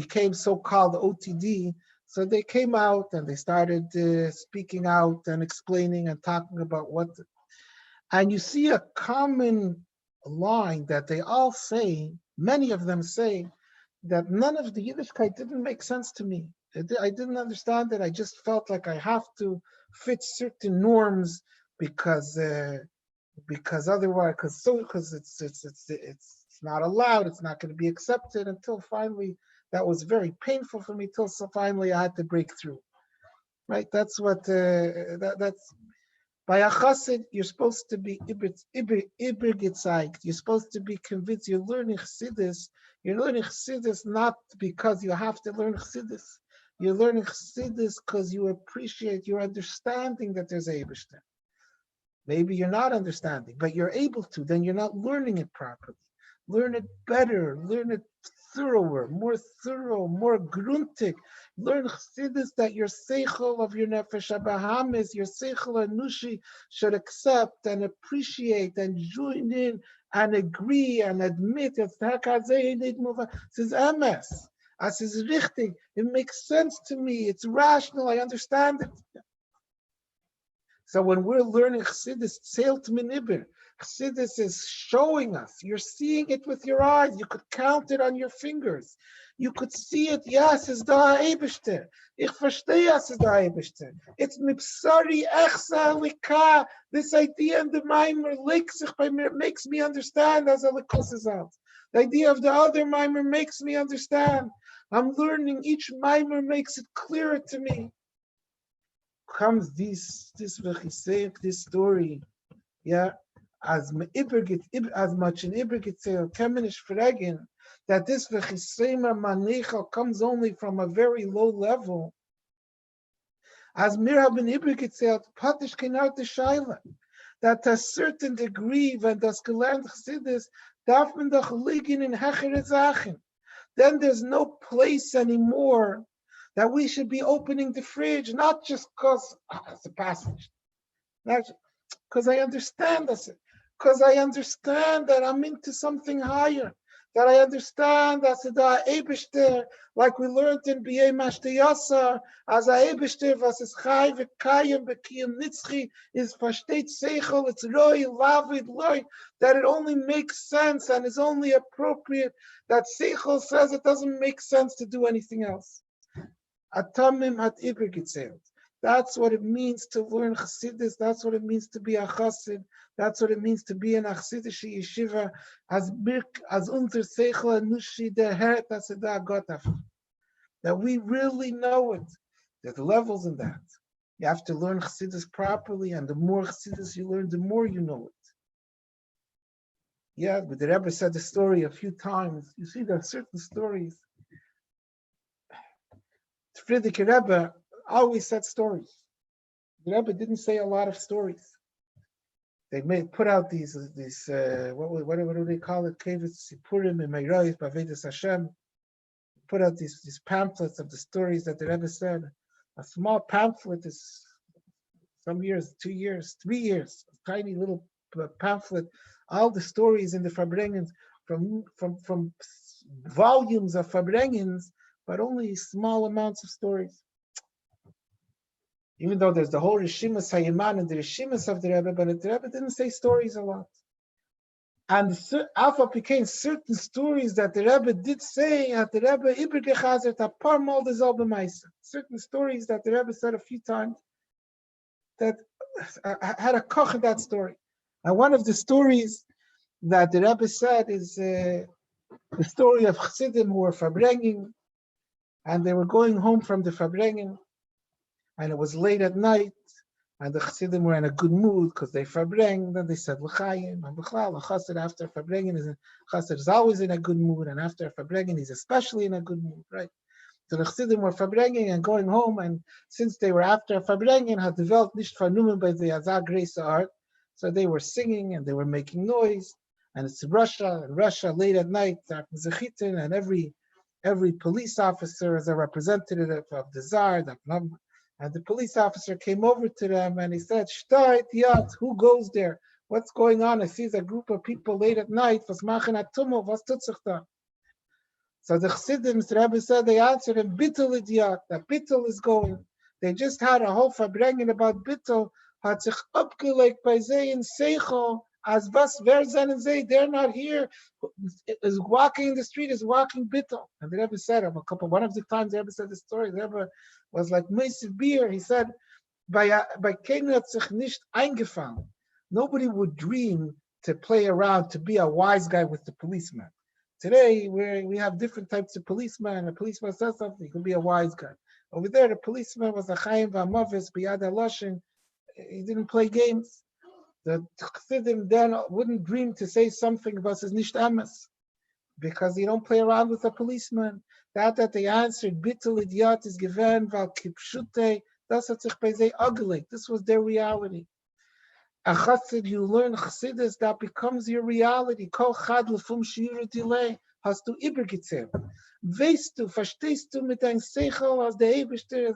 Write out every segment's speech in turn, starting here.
became so-called OTD. So they came out and they started speaking out and explaining and talking about what. And you see a common line that they all say, many of them say, that none of the Yiddishkeit didn't make sense to me. I didn't understand it. I just felt like I have to fit certain norms because otherwise, because it's not allowed. It's not going to be accepted until finally. That was very painful for me. Till so finally I had to break through. Right. That's what that's. By a chassid, you're supposed to be iber. You're supposed to be convinced. You're learning chassidus. You're learning chassidus not because you have to learn chassidus. You're learning chassidus because you appreciate, you're understanding that there's a Eibishter. Maybe you're not understanding, but you're able to. Then you're not learning it properly. Learn it better. Learn it thorough, more gruntig. Learn chassidus that your seichel of your nefesh abahamis, your seichel anushi should accept and appreciate and join in and agree and admit. It's this emes. As is richtig. It makes sense to me. It's rational. I understand it. So when we're learning chassidus, tzelt minibir. Chassidus is showing us. You're seeing it with your eyes. You could count it on your fingers. You could see it. Yes, it's da Eibishter. Ich verstehe es ist da Eibishter. It's mipsari echsa lika. This idea in the Maimer makes me understand as a likus is out. The idea of the other Maimer makes me understand. I'm learning. Each Maimer makes it clearer to me. Comes this story, yeah, as much in Ibergit Kemenish Farbrengen, that this v'chisema manechal comes only from a very low level. As Mirab in Ibergit Patish Kenar Shaila, that to a certain degree, when das gelernt Chassidus, darf man doch liegen in hechere Sachen. Then there's no place anymore that we should be opening the fridge, not just because it's a passage, not because I understand this, because I understand that I'm into something higher, that I understand that the Eibishter, like we learned in B'yei Mashteyasa, as a Eibishter, was is Chai v'Kayim b'Kiyim Nitzchi, is Fashteit Seichel, it's Roi, Lavid, Loi, that it only makes sense and is only appropriate, that Seichel says it doesn't make sense to do anything else. Atamim at Ibergitzel. That's what it means to learn Chassidus. That's what it means to be a Chassid. That's what it means to be in a Chassidische yeshiva. As unser Seichel Anushi der Herr Taseda Gotaf. That we really know it. There's levels in that. You have to learn Chassidus properly, and the more Chassidus you learn, the more you know it. Yeah, but the Rebbe said the story a few times. You see, there are certain stories. Friedrich Rebbe always said stories. The Rebbe didn't say a lot of stories. They put out these what do they call it? Kevitz Sipurim and Meirois Bavedas Hashem. Put out these pamphlets of the stories that the Rebbe said. A small pamphlet is some years, 2 years, 3 years. A tiny little pamphlet. All the stories in the Farbrengens from volumes of Farbrengens, but only small amounts of stories. Even though there's the whole Rishimas Hayaman and the Rishimas of the Rebbe, but the Rebbe didn't say stories a lot. And Alpha became certain stories that the Rebbe did say at the Rebbe Ibergechazert Aparmal the Zalbemaisa. Certain stories that the Rebbe said a few times that had a koch in that story. And one of the stories that the Rebbe said is the story of Chassidim who were Farbrengen, and they were going home from the Farbrengen, and it was late at night, and the Chassidim were in a good mood because they Farbreng. Then they said L'chaim, and B'chlal, a Chassid after Farbrengen is always in a good mood, and after Farbrengen he's especially in a good mood, right? So the Chassidim were Farbrengen and going home, and since they were after Farbrengen, had developed nicht vernommen by the Azar Grace art, so they were singing and they were making noise, and it's Russia, and Russia late at night, and every police officer is a representative of the Tsar, and the police officer came over to them and he said, Shtayt Yat, who goes there? What's going on? I see a group of people late at night. Was machen a tumult? Was tut sich da? So the Chassidim, the Rebbe said, they answered him, Bittul idiot, that Bittul is going. They just had a whole Farbrengen about Bittul, hat sich abgelegt bei sie in Seichel, as was, wer seinen sie, they're not here, is walking in the street, is walking Bittul. And the Rebbe said, one of the times the Rebbe said the story, the Rebbe was like, Meisiv Beer, he said, bei keinem hat sich nicht eingefallen. Nobody would dream to play around, to be a wise guy with the policeman. Today, we have different types of policemen. A policeman says something, he could be a wise guy. Over there, the policeman was a Chaim V'Amavis, B'Yad HaLoshen. He didn't play games. The Chassidim then wouldn't dream to say something about his Nicht Emes, because you don't play around with a policeman. That they answered, Bittul Idiot is given, Val Kipshute, das hat sich bei sie angelegt. This was their reality. A chassid, you learn chassidus, that becomes your reality. Kol chad lefum shiru delay, hast du übergezählt. Weißt du, verstehst du mit dein Seichel, als der Eibishter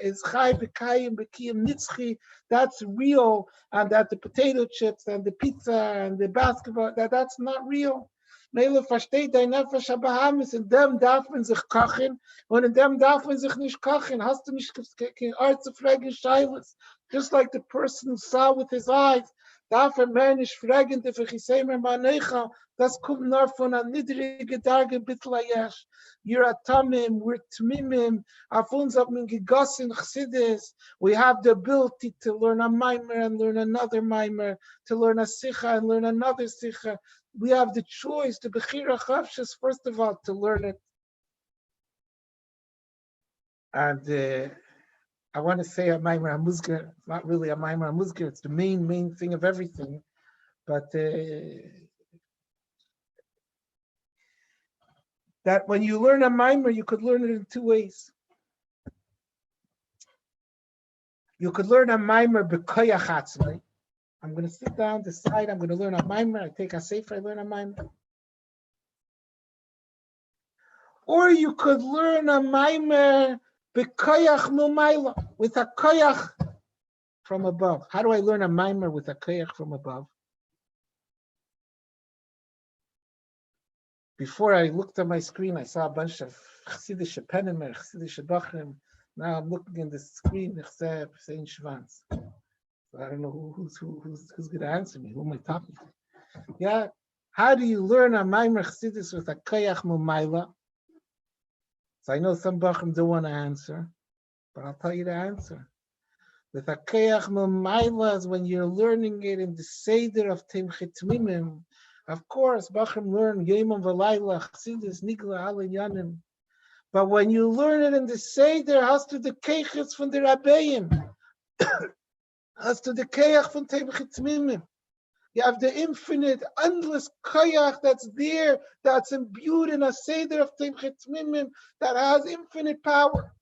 is chai bekayim bekiyim nitzchi, that's real, and that the potato chips and the pizza and the basketball, that's not real. Mele versteht dein Nefesh HaBahamis, in dem darf man sich kochen, und in dem darf man sich nicht kochen. Hast du nicht kein Art zu fragen, Scheiles? Just like the person who saw with his eyes, darf man nicht fragen, der Verchiseimer Manecha, das kommt nur von einer niedrigen Darge Bitlayesh. You're a Tamim, we're Tmimim, auf uns hat man gegossen Chassidus. We have the ability to learn a Maimer and learn another Maimer, to learn a Sicha and learn another Sicha. We have the choice, the Bechira Chavshas, first of all, to learn it. And I want to say a Maimer HaMuzgar. It's not really a Maimer HaMuzgar. It's the main thing of everything. But that when you learn a Maimer, you could learn it in two ways. You could learn a Maimer b'koyach atzmai. I'm going to sit down, decide I'm going to learn a Maimer. I take a sefer, I learn a Maimer. Or you could learn a Maimer b'koyach mumayla, with a koyach from above. How do I learn a Maimer with a koyach from above? Before I looked at my screen, I saw a bunch of Chassidische Pennemer, Chassidische Bachrim. Now I'm looking at the screen, Chseb, Sein Schwanz. I don't know who's going to answer me. Who am I talking to? Yeah. How do you learn a Maimer Chassidus with a Koyach Mumayla? So I know some Bachrim don't want to answer, but I'll tell you the answer. With a Koyach Mumayla is when you're learning it in the Seder of Timchet Mimim. Of course, Bachrim learn Yemam V'Layla, Chassidus, Nigla, Alin Yanim. But when you learn it in the Seder, has to the Keiches from the Rabbeim. As to the Koyach from Timchet Mimim. You have the infinite, endless Koyach that's there, that's imbued in a Seder of Timchet Mimim, that has infinite power.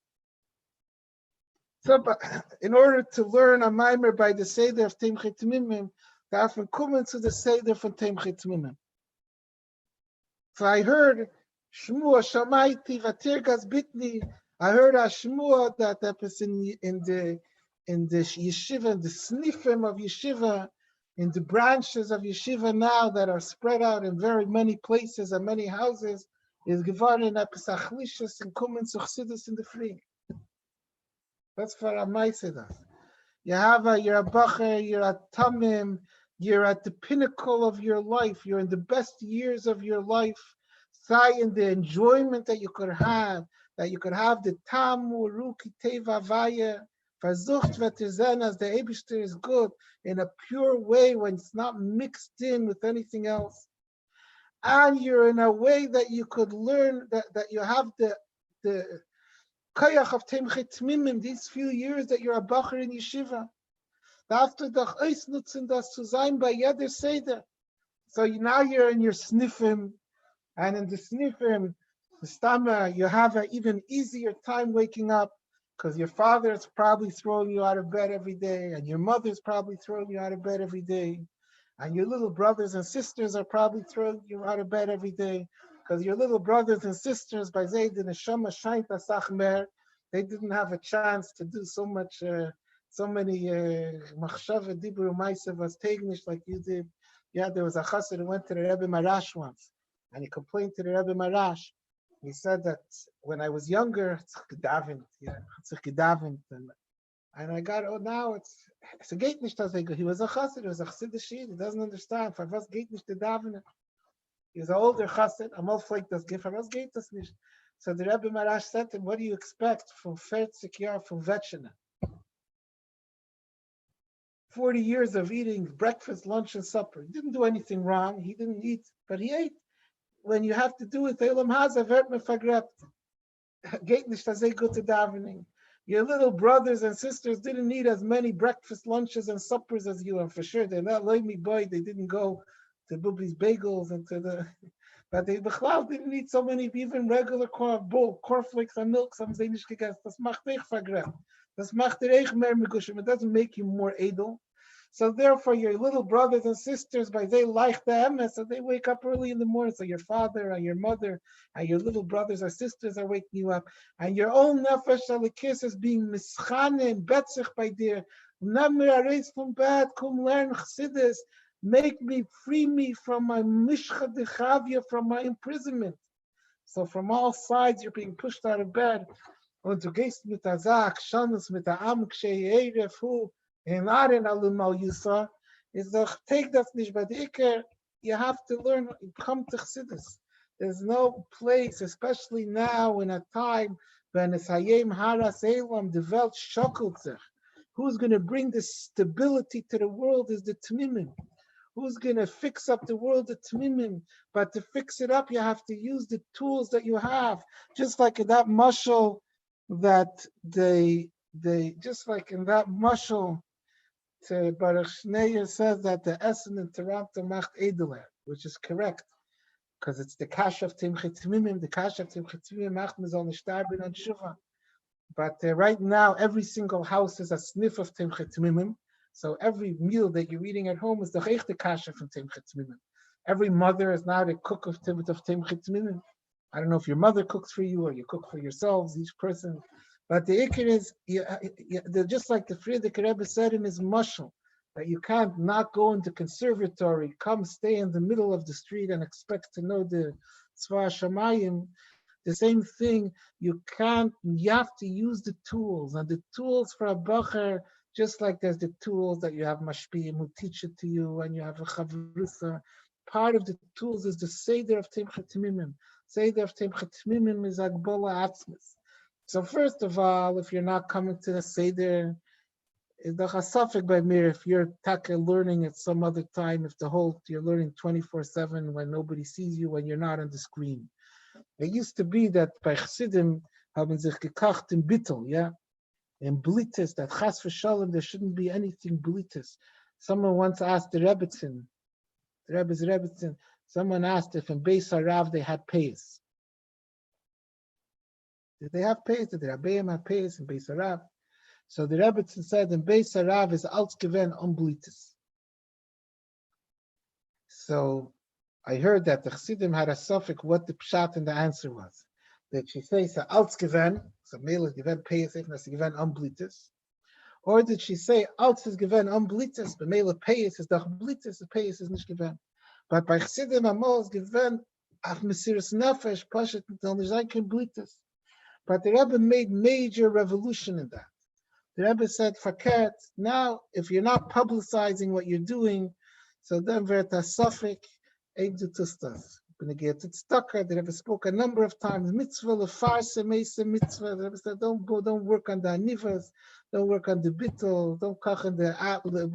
So, but in order to learn a Maimer by the Seder of Timchet Mimim, you have to come into the Seder from Timchet Mimim. So I heard Shmua Shamaiti Vatirgas Bitni. I heard a Shmua that was in the yeshiva, in the snifim of yeshiva, in the branches of yeshiva now that are spread out in very many places and many houses, is geworden a pesachlicious and kommen zu Chassidus in the free. That's for a maisedas. You're a bacher, you're a tamim, you're at the pinnacle of your life, you're in the best years of your life. Say in the enjoyment that you could have the tamu, ruki, teva, vaya, versucht veterzen, as the Eibishter is good in a pure way when it's not mixed in with anything else. And you're in a way that you could learn that you have the koyach of Timchet Mimim, these few years that you're a bacher in yeshiva. After the Eisnutzen das zu sein bei jeder Seder. So now you're in your sniffim, and in the sniffim, the stama, you have an even easier time waking up, because your father is probably throwing you out of bed every day, and your mother's probably throwing you out of bed every day, and your little brothers and sisters are probably throwing you out of bed every day, because your little brothers and sisters, by Zayd and Neshama Shainta Sachmer, they didn't have a chance to do so many machshava dibur ma'asav was tegnish like you did. Yeah, there was a chassid who went to the Rebbe Marash once, and he complained to the Rebbe Marash He said that when I was younger, it's gedavent, yeah, it's gedavent, and I got, oh, now it's a geht nicht, as he was a chassid, he was a chassidish Yid, he doesn't understand, for was geht nicht the davening. He's an older chassid, I'm all like das geht, for was geht das nicht. So the Rebbe Marash said to him, what do you expect from 40 years from Vetchina? 40 years of eating breakfast, lunch, and supper. He didn't do anything wrong. He didn't eat, but he ate. When you have to do it, Elam Haza, Vert Mefagrept. Geht nicht, as they go to davening. Your little brothers and sisters didn't eat as many breakfast, lunches, and suppers as you, and for sure they're not like me, boy. They didn't go to Bubli's Bagels and to the, but they didn't eat so many, even regular cornflakes and milk. Some say nicht gegessen. Das macht dich vergräbt. Das macht dich mehr megushim. It doesn't make you more edel. So therefore, your little brothers and sisters, by they like the emes, so they wake up early in the morning. So your father and your mother and your little brothers or sisters are waking you up, and your own nefesh alikis is being mischane and betzich by dear. Namir areis from bed, come learn chassidus, make me, free me from my mishcha dechavia, from my imprisonment. So from all sides, you're being pushed out of bed. Und du gehst mit der Sache, Schanus mit der Am, Kshe Yerefu, in Aren Alumal Yusa, is the take that's nicht by the Iker, you have to learn, come to Chassidus. There's no place, especially now in a time when it's Hayem Haras Elam, the Welt shokelt sich. Who's going to bring this stability to the world is the Tmimim. Who's going to fix up the world at Tmimim? But to fix it up, you have to use the tools that you have. Just like in that mashal that they just like in that mashal, Baruch Shneyer says that the Essen in Toronto macht edeler, which is correct, because it's the kash of Timchet Tmimim. The kash of Timchet Tmimim macht mizal nishtarbin and shuva. But right now, every single house is a sniff of Timchet Tmimim. So every meal that you're eating at home is the Chechte Kasha from Timchet Tmimim. Every mother is now the cook of Timchet Tmimim. I don't know if your mother cooks for you or you cook for yourselves, each person. But the ikar is, they're just like the Friedrich Rebbe said in his mashal, that you can't not go into conservatory, come stay in the middle of the street and expect to know the Tzva Shamayim. The same thing, you have to use the tools. And the tools for a bacher, just like there's the tools that you have mashpiyim who teach it to you, and you have a chavrusa. Part of the tools is the Seder of Timchet Tmimim. Seder of Timchet Tmimim is Agbola Atzmis. So first of all, if you're not coming to the Seder, it's the chasafik by mir. If you're learning at some other time, if you're learning 24/7 when nobody sees you, when you're not on the screen. It used to be that by Chassidim haben sich gekacht in Bittel, yeah? In Blitis, that Chas v'Shalom, there shouldn't be anything Blitis. Someone once asked the Rebbetzin, someone asked if in Beis Harav they had Peis. Did they have Peis? Did the Rabbeim have Peis in Beis Harav? So the Rebbetzin said in Beis Harav is als gewen Blitis. So I heard that the Chassidim had a suffix what the pshat and the answer was. That she says als gewen, so male is given Peis, if not given Blitis. Or did she say als is given Blitis, but male Peis is doch Blitis, the Peis is nicht given. But by Chassidim Amol is given af Mesiras Nefesh, Pashat until Nizaykin Blitis. But the Rebbe made major revolution in that. The Rebbe said, Faket, now if you're not publicizing what you're doing, so then verta suffik, ain't do tustas. When you get it stuck, the Rebbe spoke a number of times, mitzvah, lefarse, meise, mitzvah. The Rebbe said, don't work on the anivas, don't work on the bittel, don't kach on the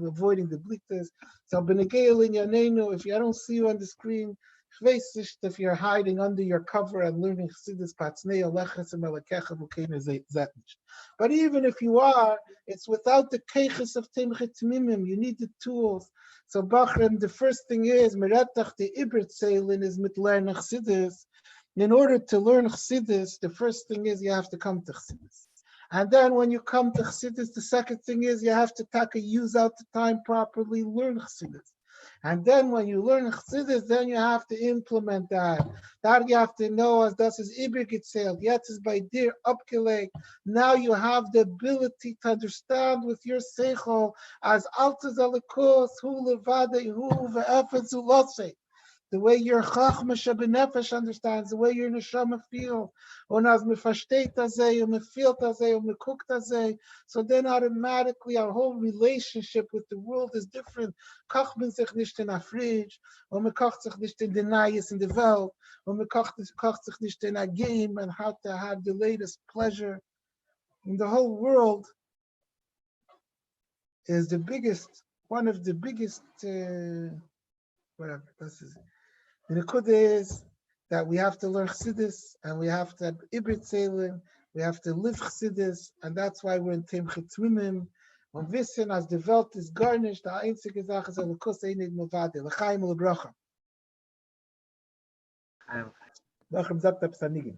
avoiding the blitters. So benegel in yanenu, if I don't see you on the screen, if you're hiding under your cover and learning Chassidus Patznei Aleches and Melekecha V'Keina Zetnish. But even if you are, it's without the Keiches of Timchet Tmimim. You need the tools. So Bachram, the first thing is Meretach the Ibert Seilin is mit learn Chassidus. In order to learn Chassidus, the first thing is you have to come to Chassidus. And then when you come to Chassidus, the second thing is you have to use out the time properly, learn Chassidus. And then when you learn Chassidus, then you have to implement that. That you have to know as das is Ibir gezählt. Jetzt is by dir abgelegt. Now you have the ability to understand with your seichel as altes alikos hu levade hu ve'efetz ulosei. the way your Chachma Shabenefesh understands, the way your Neshama feel. Und as me versteht das und me feel das und me guckt das. So then automatically our whole relationship with the world is different. Kocht man sich nicht in a fridge, und man kocht sich nicht in the Nayes in the Welt, und man kocht sich nicht in a game and how to have the latest pleasure. In the whole world is the biggest, one of the biggest, whatever, this is it. The Nekuda is that we have to learn Chassidus, and we have to have Ibrit Selim, we have to live Chassidus, and that's why we're in Tim Chitzmimim. When wissen, as the Welt is garnished, the einzige Sache ist, Elikus Einig Movade, L'chaim U'Lebracha. Lachem sagt Absanigim.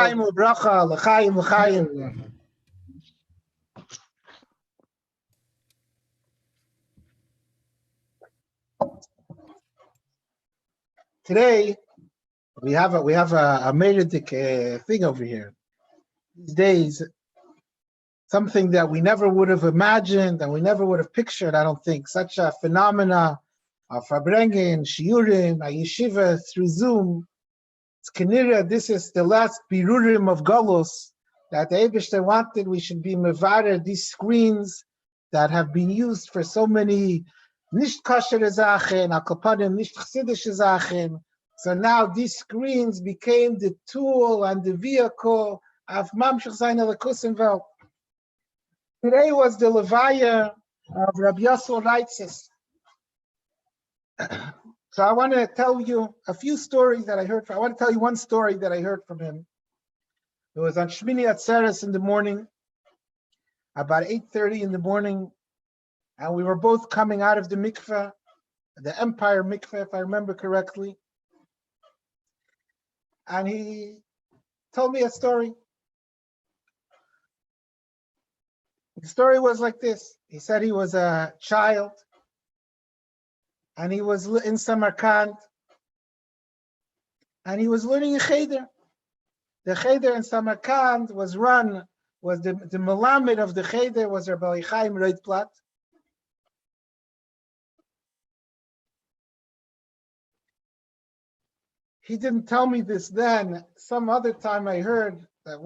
L'chaim u'bracha, l'chaim, l'chaim. Today we have a Meredith thing over here. These days, something that we never would have imagined and we never would have pictured. I don't think such a phenomena of Farbrengen, Shiurim, Yeshiva through Zoom. It's Kenira. This is the last birurim of Golos that the Eibishter wanted. We should be mevarer these screens that have been used for so many nicht kosher zachen, akopanim nicht chasidish zachen. So now these screens became the tool and the vehicle of mamshich zayin alakusim vel. Today was the levaya of Rabbi Yosel Reitzes. So I want to tell you a few stories that I heard. I want to tell you one story that I heard from him. It was on Shmini Atzeres in the morning, about 8:30 in the morning, and we were both coming out of the mikveh, the Empire mikveh, if I remember correctly. And he told me a story. The story was like this. He said he was a child, and he was in Samarkand, and he was learning a cheder. The cheder in Samarkand was the melamed of the cheder was Rabbi Chaim Reitblatt. He didn't tell me this then. Some other time I heard that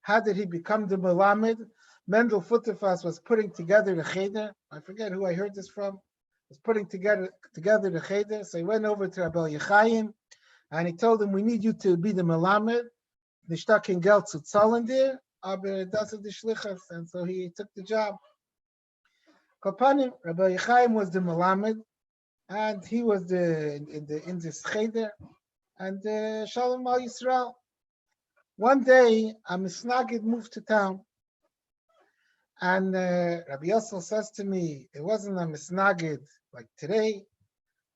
how did he become the melamed? Mendel Futterfass was putting together the cheder. I forget who I heard this from. Was putting together the cheder. So he went over to Rabbi Chaim and he told him, we need you to be the melamed. Nishtak in Geld zu zahlen dir, aber das ist die Shlichus. And so he took the job. Kapanim, Rabbi Chaim was the melamed, and he was in this cheder, and Shalom Al Yisrael. One day, a misnagid moved to town, and Rabbi Yosel says to me, it wasn't a misnagid like today.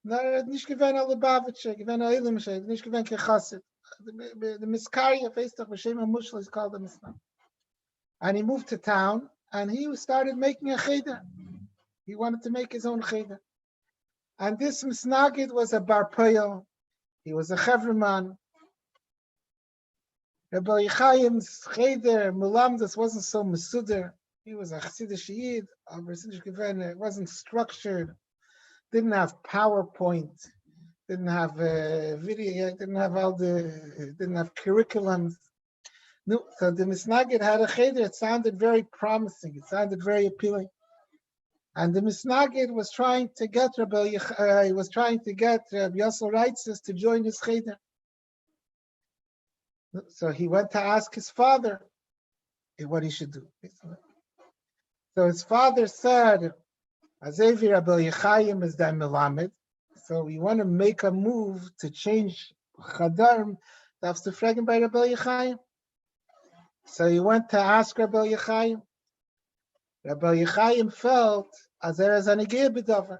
No, nicht gewen a Lubavitcher, gewen a Elimshe, nicht gewen kechasid. The Miskari of Eistach B'Shem HaMushal is called the misnagid. And he moved to town, and he started making a cheder. He wanted to make his own cheder. And this misnagid was a bar poyel. He was a chevreman. Rabbi Chaim's cheder, Mulamdas, wasn't so mesuder. He was a chassidish yid, it wasn't structured, didn't have PowerPoint, didn't have video, didn't have curriculums. No, so the misnagid had a cheder. It sounded very promising. It sounded very appealing. And the misnagid was trying to get Rabbi Yosel Reitzes to join his cheder. So he went to ask his father what he should do. So his father said, Azevi Rabbi Chaim is the melamed. So we want to make a move to change Chadar. That's the Farbrengen by Rabbi Chaim. So he went to ask Rabbi Chaim. Rabbi Chaim felt as there is an igir b'davar,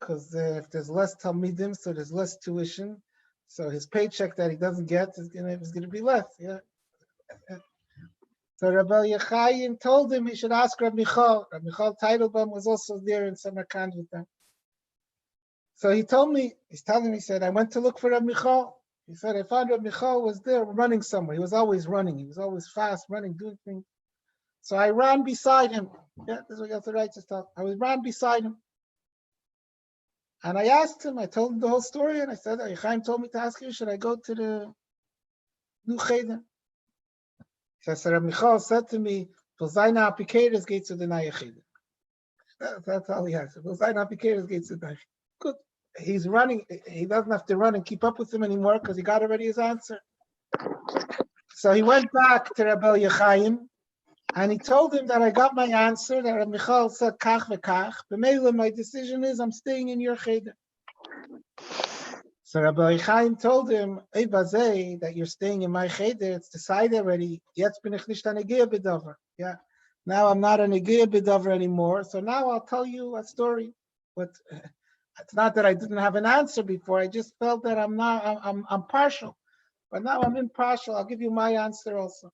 because if there's less talmidim, so there's less tuition. So his paycheck that he doesn't get is going to be less. Yeah. So Rabbi Chaim told him he should ask Rabbi Michal. Rabbi Michal Teitelbaum was also there in Samarkand with them. So he telling me, he said, I went to look for Rabbi Michal. He said, I found Rabbi Michal was there running somewhere. He was always running. He was always fast, running, doing things. So I ran beside him. Yeah, this is what you have to write to stuff. I ran beside him. And I asked him, I told him the whole story, and I said, Chaim told me to ask you, should I go to the new cheder? So Rabbi Michal said to me, Zaina Apikeres geht zu the neue cheder. That's all he has. Zaina Apikeres geht zu the neue. Good. He's running. He doesn't have to run and keep up with him anymore because he got already his answer. So he went back to Rabbi Chaim, and he told him that I got my answer, that Rabbi Michal said, Kach v'kach. B'meila, my decision is I'm staying in your cheder. So Rabbi Chaim told him, Ey bazei, that you're staying in my cheder, it's decided already. Jetzt bin ich nicht an Egeya b'davar. Yeah. Now I'm not an Egeya b'davar anymore. So now I'll tell you a story. But it's not that I didn't have an answer before. I just felt that I'm partial. But now I'm impartial. I'll give you my answer also.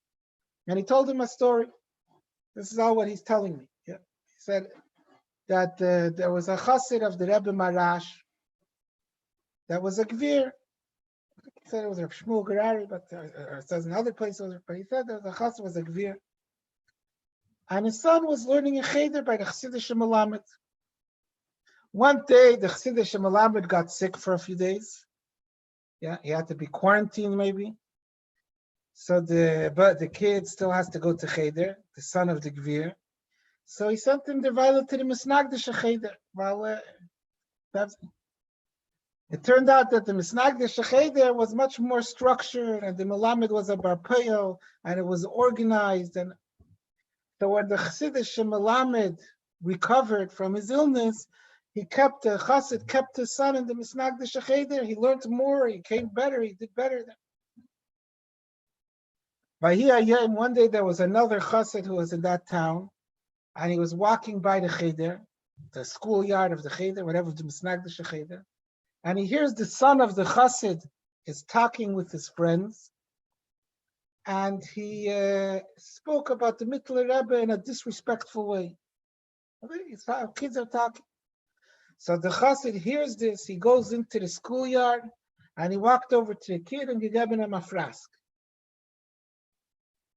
And he told him a story. This is all what he's telling me. Yeah. He said that there was a chassid of the Rebbe Marash that was a gvir. He said it was a Shmuel Gerari, but it says in other places, but he said that the chassid was a gvir. And his son was learning in cheder by the Chassidish Melamed. One day, the Chassidish Melamed got sick for a few days. Yeah, he had to be quarantined maybe. So the kid still has to go to cheder, the son of the gvir. So he sent him the violet to the Misnagdish cheder. Well, it turned out that the Misnagdish cheder was much more structured, and the Melamed was a barpeyo, and it was organized. And so when the Chassidish Melamed recovered from his illness, the chassid kept his son in the Misnagdish cheder. He learned more. He came better. He did better. One day there was another chassid who was in that town, and he was walking by the cheder, the schoolyard of the cheder, whatever the Misnagdish cheder, and he hears the son of the chassid is talking with his friends, and he spoke about the Mittler Rebbe in a disrespectful way. Kids are talking. So the chassid hears this, he goes into the schoolyard, and he walked over to the kid and he gave him a frask.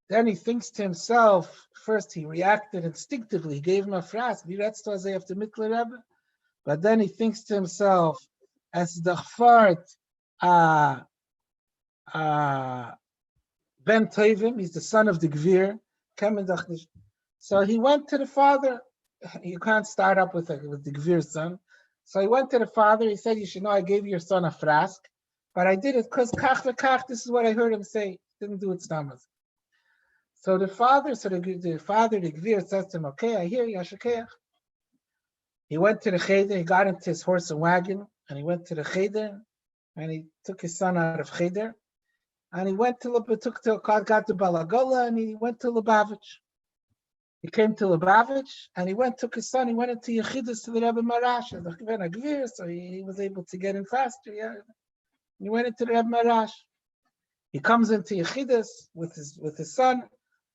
Then he thinks to himself, first he reacted instinctively, he gave him a frask, after Mittler Rebbe. But then he thinks to himself, as the chfart Ben Tovim, he's the son of the Gvir. So he went to the father. You can't start up with the Gvir's son. So he went to the father. He said, you should know I gave your son a frask, but I did it because kach v'kach, this is what I heard him say. Didn't do it stammers. So the father, the Gvir says to him, okay, I hear you, Ashakeach. He went to the cheder, he got into his horse and wagon, and he went to the cheder, and he took his son out of cheder, and he went got to Balagola, and he went to Lubavitch. He came to Lubavitch, and took his son, he went into Yechidus to the Rebbe Marash, and the Gvir, so he was able to get in faster, yeah. He went into the Rebbe Marash. He comes into Yechidus with his son,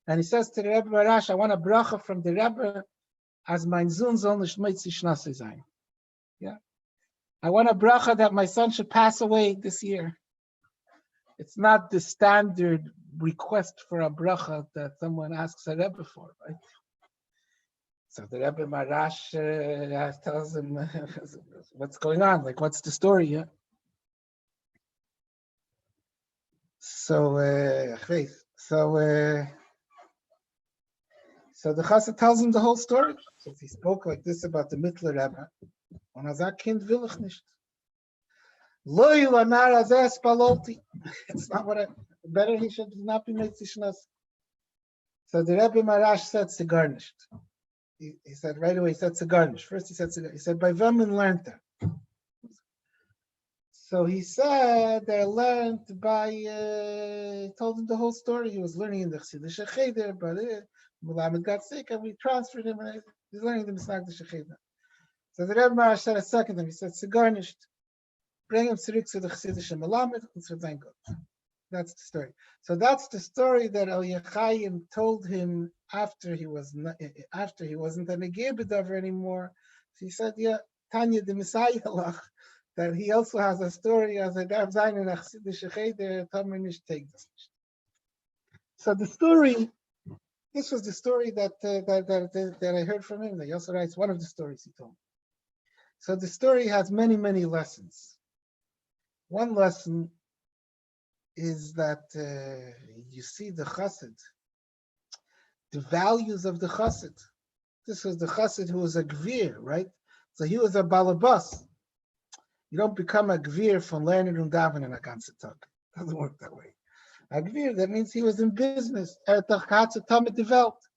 and he says to the Rebbe Marash, I want a bracha from the Rebbe, as mein Sohn soll nicht mitzi Schnasse sein. Yeah. I want a bracha that my son should pass away this year. It's not the standard request for a bracha that someone asks a Rebbe for, right? So the Rebbe Marash tells him what's going on, like what's the story, yeah? So the chassid tells him the whole story. So he spoke like this about the Mittler Rebbe. Und sagt, Kind will ich nicht. It's not what better he should not be made tishnas. So the Rebbe Marash said cigar nicht. He said right away, he said cigar nicht. First he said cigar. He said, by Vemen learned that. So he said they learned by, told him the whole story. He was learning in the Chassidish cheder, but Melamed got sick and we transferred him, and he's learning the Misnagdish cheder. So the Rebbe Marash said a second time, he said, cigar nicht. Bring him zurück to the Chassidish Melamed, and so thank God. That's the story. So that's the story that El Yechayim told him after he wasn't a Negir B'davar anymore. So he said, yeah, Tanya the Messiah, that he also has a story as a Dav Zayin in a Chassidish cheder, Tomer nicht take this. So the story, this was the story that I heard from him. That he also writes one of the stories he told me. So the story has many, many lessons. One lesson is that you see the chassid, the values of the chassid. This was the chassid who was a gvir, right? So he was a balabas. You don't become a gvir from learning and davening a ganze Tag. It doesn't work that way. A gvir, that means he was in business. Developed.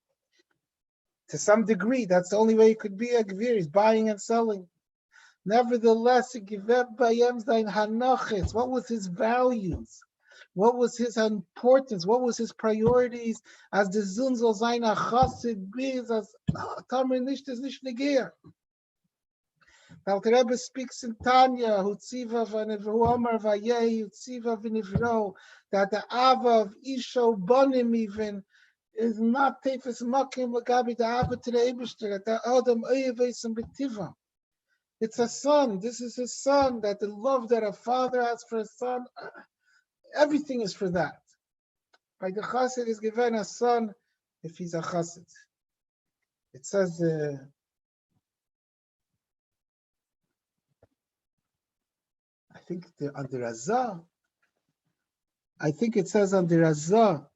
To some degree, that's the only way he could be a gvir. He's buying and selling. Nevertheless, what was his values? What was his importance? What was his priorities? As the Zun soll sein a Chassid bis as Tamer nicht ist nicht negier. The Alter Rebbe speaks in Tanya, Hutziva v'nevru Omer v'yeh, Hutziva v'nivro, that the Ava of Isho Bonim even is not Tefes Makim Lagabi, the Ava to the Eibishter, that the Adam Oyeves and Betiva. It's a son. This is his son, that the love that a father has for a son, everything is for that. By the chassid is given a son if he's a chassid. It says, I think under Razah, I think it says under Razah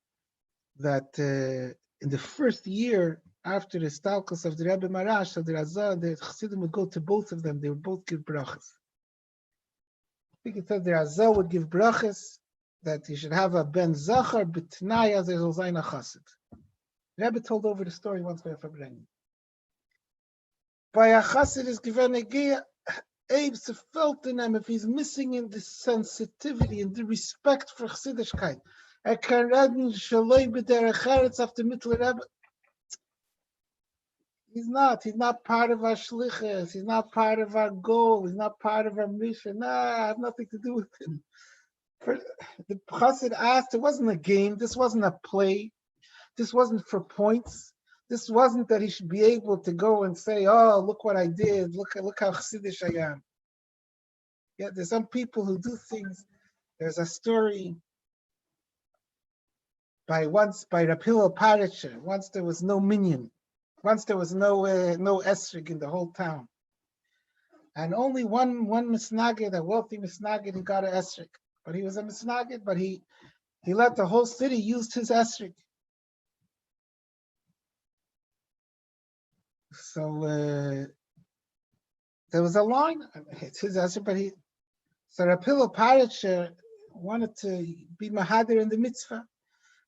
that in the first year after the stalkus of the Rebbe Marash, of the Razah, the chassidim would go to both of them. They would both give brachas. I think it said the Razah would give brachas that he should have a ben zachar b'tnaya zeh zayin a chassid. The Rebbe told over the story once by a Farbrengen. By a chassid is given a gear, Abe's felt in him if he's missing in the sensitivity and the respect for chassidishkeit. Can reden shaloi b'derech eretz after mittel Rebbe. He's not part of our shlichus. He's not part of our goal. He's not part of our mission. Nah, I have nothing to do with him. The chassid asked, it wasn't a game. This wasn't a play. This wasn't for points. This wasn't that he should be able to go and say, oh, look what I did. Look how chassidish I am. Yeah, there's some people who do things. There's a story by Rabbi Wagners. Once there was no minyan. Once there was no esrig in the whole town. And only one misnagid, a wealthy misnagid, he got an esrig. But he was a misnagid, but he let the whole city use his esrig. So there was a line. It's his esrig, but so Rabbi Wagners wanted to be mahadir in the mitzvah.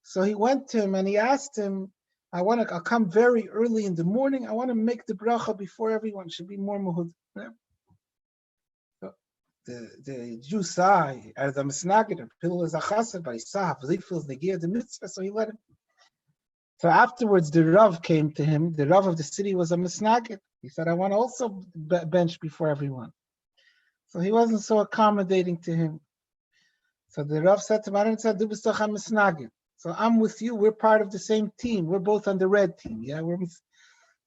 So he went to him and he asked him, I'll come very early in the morning. I want to make the bracha before everyone. Should be more muhud. So the Jew saw, as a misnagid, Pil is a chassid, but he saw he feels the mitzvah, so he let him. So afterwards, the Rav came to him. The Rav of the city was a misnagid. He said, I want to also bench before everyone. So he wasn't so accommodating to him. So the Rav said to him, I don't say, du bist doch a misnagid. So I'm with you. We're part of the same team. We're both on the red team. Yeah,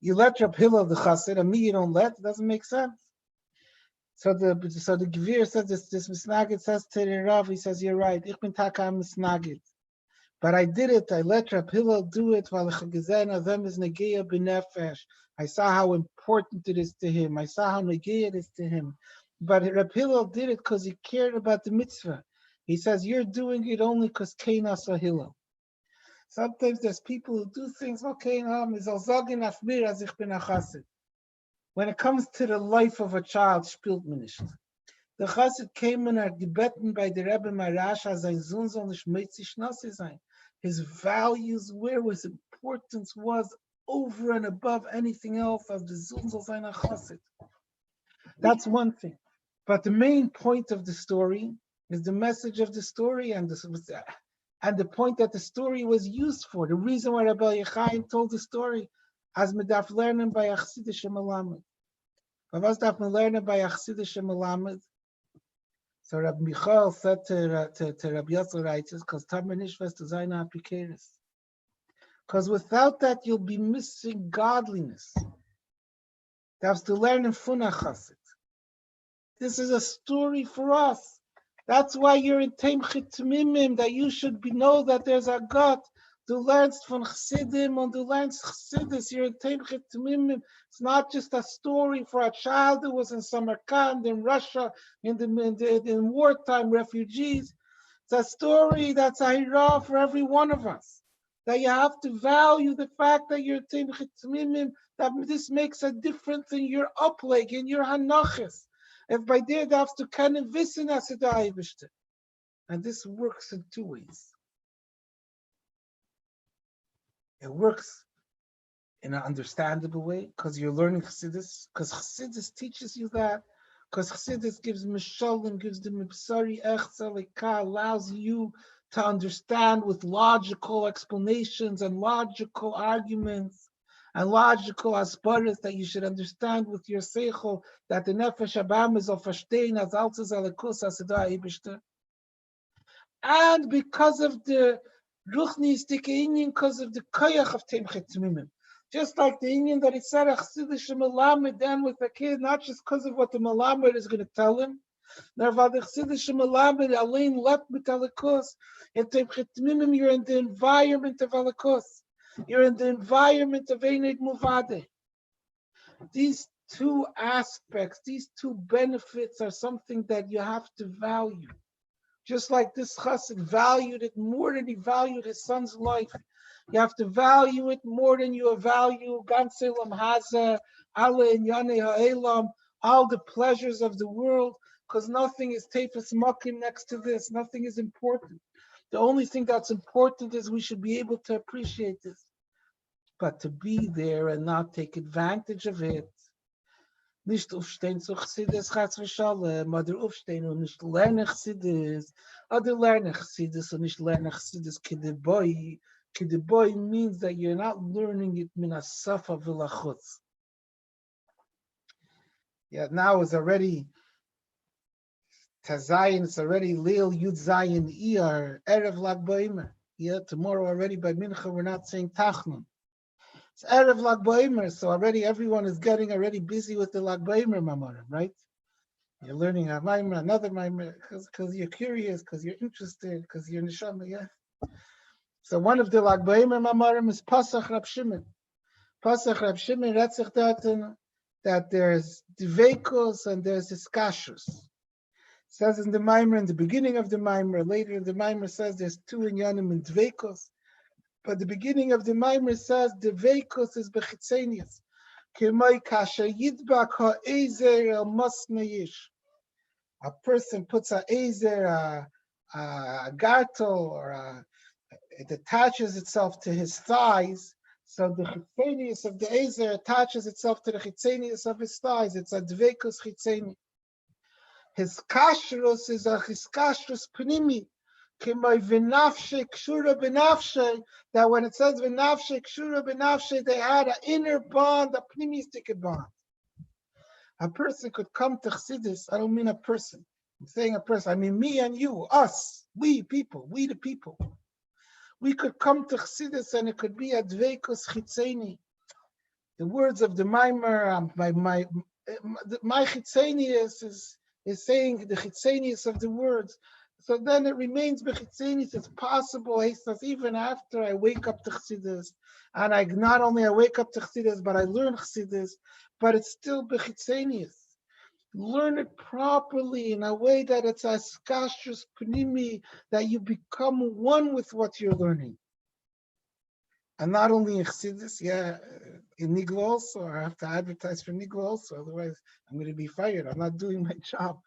you let Rab Hillel the chassid, and me you don't let. It doesn't make sense. So the Gvir says this misnagid says to the Rav, he says, you're right. Ich bin taka misnagid, but I did it. I let Rab Hillel do it. I saw how important it is to him. I saw how negeya it is to him. But Rab Hillel did it because he cared about the mitzvah. He says, you're doing it only because Kaina saw Hillel. Sometimes there's people who do things, okay, when it comes to the life of a child, spielt man nicht. The chassid came in gebeten by the Rebbe Marash, as ein Sohn soll nicht metzig nasse sein. His values, where his importance was over and above anything else, as the Sohn soll sein a chassid. That's one thing. But the main point of the story is the message of the story and the point that the story was used for. The reason why Rabbi Yechaim told the story, as medaf lernen by achsidische melamed. But was daf lernen by achsidische melamed? So Rabbi Michael said to Rabbi Yosel writes, because tamer nishvas to zayin apikeres. Because without that, you'll be missing godliness. That's to learn in Funach Chassid. This is a story for us. That's why you're in Teimchit Tmimim, that you should know that there's a God. Du lernst von Chassidim and du lernst Chassidus. You're in Teimchit Tmimim. It's not just a story for a child who was in Samarkand, in Russia, in wartime refugees. It's a story that's a hira for every one of us. That you have to value the fact that you're in Teimchit Tmimim, that this makes a difference in your upleg, in your hanachis. If by there they have to kind of wissen as it is. And this works in two ways. It works in an understandable way because you're learning Chassidus, because Chassidus teaches you that, because Chassidus gives Mishalim, gives the Mibsari Echza, allows you to understand with logical explanations and logical arguments and logical asparas that you should understand with your seichel that the nefesh abam is of verstehen as altes alakus as da ibishter. And because of the ruchnistic Indian, because of the koyach of Temchet Tzmimim. Just like the Indian that he said, Achsidish Malamed, then with the kid, not just because of what the Malamed is going to tell him, Narvad Achsidish Malamed, Alain Lep mit Alakus. In Temchet Tzmimim, you're in the environment of Alakus. You're in the environment of Eined Muvade. These two aspects, these two benefits are something that you have to value. Just like this chassid valued it more than he valued his son's life. You have to value it more than you value Ganselam Haza, Allah and Yane Ha'elam, all the pleasures of the world, because nothing is tefes makim next to this. Nothing is important. The only thing that's important is we should be able to appreciate this. But to be there and not take advantage of it, nicht aufstehen zu Chassidus, Chas v'shalom, oder aufstehen und nicht lernen Chassidus, oder lernen Chassidus und nicht lernen Chassidus kedeboy. Kedeboy means that you're not learning it min asafa v'lachutz. Yeah, now it's already Tazayin, it's already Leil Yud Zayin Iyar, Erev Lag B'Omer. Yeah, tomorrow already by Mincha we're not saying Tachnun. It's Erev Lag B'Omer, so already everyone is getting already busy with the Lag B'Omer Mamarim, right? You're learning a Maimer, another Maimer, because you're curious, because you're interested, because you're Neshama, yeah. So one of the Lag B'Omer Mamarim is Pasach Rab Shimon. Pasach Rab Shimon, that there's Dveikos and there's Iskashus. It says in the Maimer, in the beginning of the Maimer, later in the Maimer says there's two Inyanim in Dveikos. But the beginning of the Maimer says the Veikos is bechitzenius. Kemoi kasha yidbak ha'ezer el masnayish. A person puts a ezer, a gartel, or it attaches itself to his thighs. So the chitzenius of the ezer attaches itself to the chitzenius of his thighs. It's a dveikos chitzeni. His kashrus is a his kashrus pnimi. That when it says v'nafshe kshura b'nafshe, they had an inner bond, a pnimistic bond. A person could come to Chassidus. I don't mean a person. I'm saying a person. I mean me and you, us, we people, we the people. We could come to Chassidus and it could be a dveikos chitzeni. The words of the Maimer, my chitzenius is saying the chitzenius of the words. So then it remains b'chitzenis. It's possible, he says, even after I wake up to Chassidus, and I not only I wake up to Chassidus, but I learn Chassidus, but it's still b'chitzenis. Learn it properly in a way that it's a skashus pnimi, that you become one with what you're learning. And not only in Chassidus, yeah, in Nigla also, I have to advertise for Nigla also, otherwise I'm going to be fired. I'm not doing my job.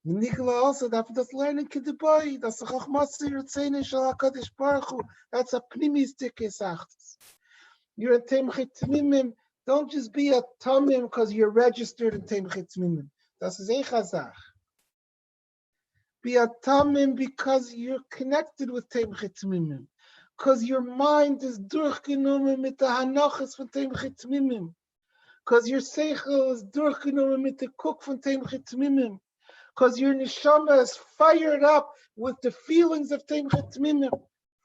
Nigla also, that's learning Kedeboy, that's a Chachmasir Tzene Shal HaKadosh Baruch Hu. That's a pnimistic esachtus. You're a Temchet Tzmimim. Don't just be a Tamim because you're registered in Temchet Tzmimim. Das ist Echazach. Be a Tamim because you're connected with Temchet Tzmimim. Because your mind is durchgenommen mit der Hanachas von Temchet Tzmimim. Because your Seichel is durchgenommen mit der Kuk von Temchet Tzmimim. Because your neshama is fired up with the feelings of Temchet Tzmimim.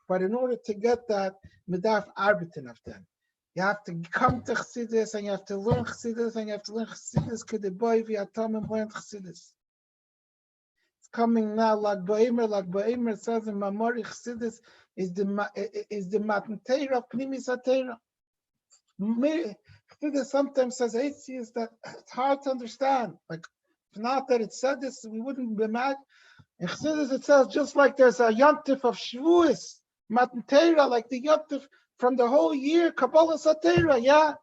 But in order to get that, medaf arbeten of them. You have to come to Chassidus and you have to learn Chassidus and you have to learn Chassidus kedeboy v'yatamim learn Chassidus. It's coming now. Lag Ba'omer says in Mamori Chassidus is the Matan Torah of Pnimis HaTorah. Chassidus sometimes says is that it's hard to understand. Like, if not that it said this, we wouldn't be mad. In Chassidus it says just like there's a yontif of Shavuos, Matan Torah, like the yontif from the whole year, Kabbalah Satera, yeah.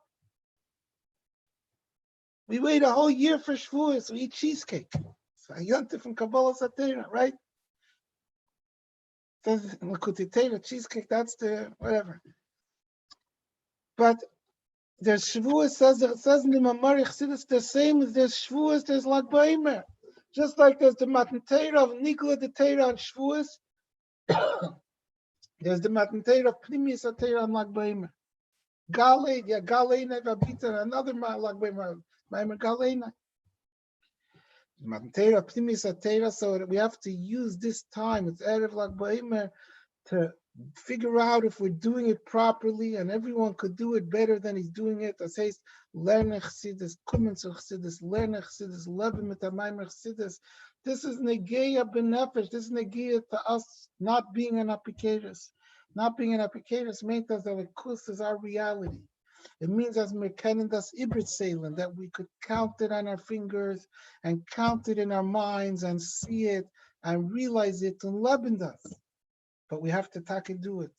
We wait a whole year for Shavuos, we eat cheesecake. So a yontif from Kabbalah Satera, right? It says in L'Kutei Torah, cheesecake, that's the whatever. But there's Shavuos, it says in the Mamari Chassidus, the same as there's Shavuos, there's Lag Ba'omer. Just like there's the Matan Torah of Nigla the Torah on Shavuos, there's the Matan Torah of Pnimis HaTorah on Lag Ba'omer. Galena, Galena, Rabita, another Malag, my Galena. So we have to use this time. It's Erev Lag Baimer to figure out if we're doing it properly, and everyone could do it better than he's doing it. As says, learn Chassidus, kumen zu Chassidus, learn Chassidus, leben mit Amayim Chassidus. This is negeya benefesh. This is negeya to us not being an apikeris. Not being an apikeris means that the kus is our reality. It means as Merkenin das Ibrit Seilen, that we could count it on our fingers and count it in our minds and see it and realize it and leben das. But we have to talk and do it.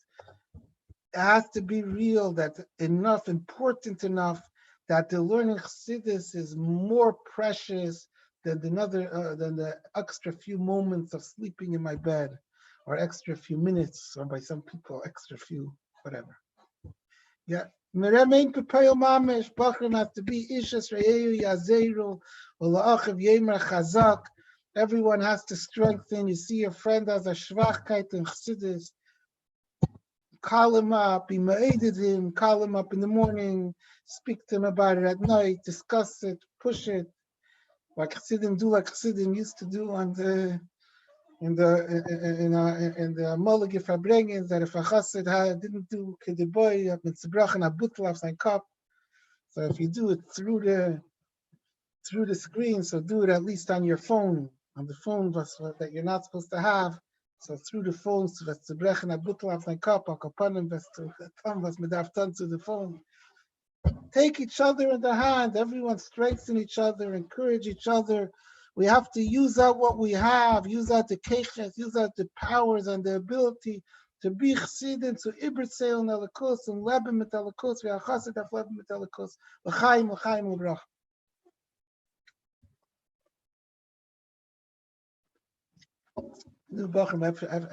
It has to be real, that enough, important enough, that the learning Chassidus is more precious than the extra few moments of sleeping in my bed, or extra few minutes, or by some people, extra few, whatever. Yeah. Meremein pepayel mamesh, Bachrim have to be Ishas Re'eu Yazeru, Ula'achiv Yemer Chazak. Everyone has to strengthen. You see your friend has a Schwachkeit in Chassidus. Call him up, be ma'eded him, call him up in the morning, speak to him about it at night, discuss it, push it. Like Chassidim do, like Chassidim used to do on the in the Molige Farbrengen, that if a Chassid didn't do Kedeboy, I've been Tzibrachen Abutlav sein Kop. So if you do it through the screen, so do it at least on your phone, on the phone that you're not supposed to have. So through the phone, so that's the brechen abutlav sein Kop, akapanim was medaf done to the phone. Take each other in the hand. Everyone strengthen each other, encourage each other. We have to use out what we have, use out the keches, use out the powers and the ability to be chsidim, to ibritzeil nelakos, and leben mit alakos, ve'achasid af leben mit alakos, l'chaim, l'chaim, l'brach. New Bachim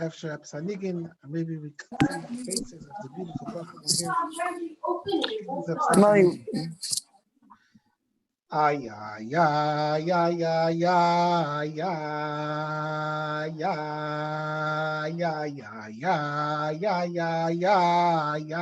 after Sanigin, maybe we can see the faces of the beautiful Bachim here. Ay, ay, ay, ay, ay, ay, ay, ay, ay, ay, ay, ay,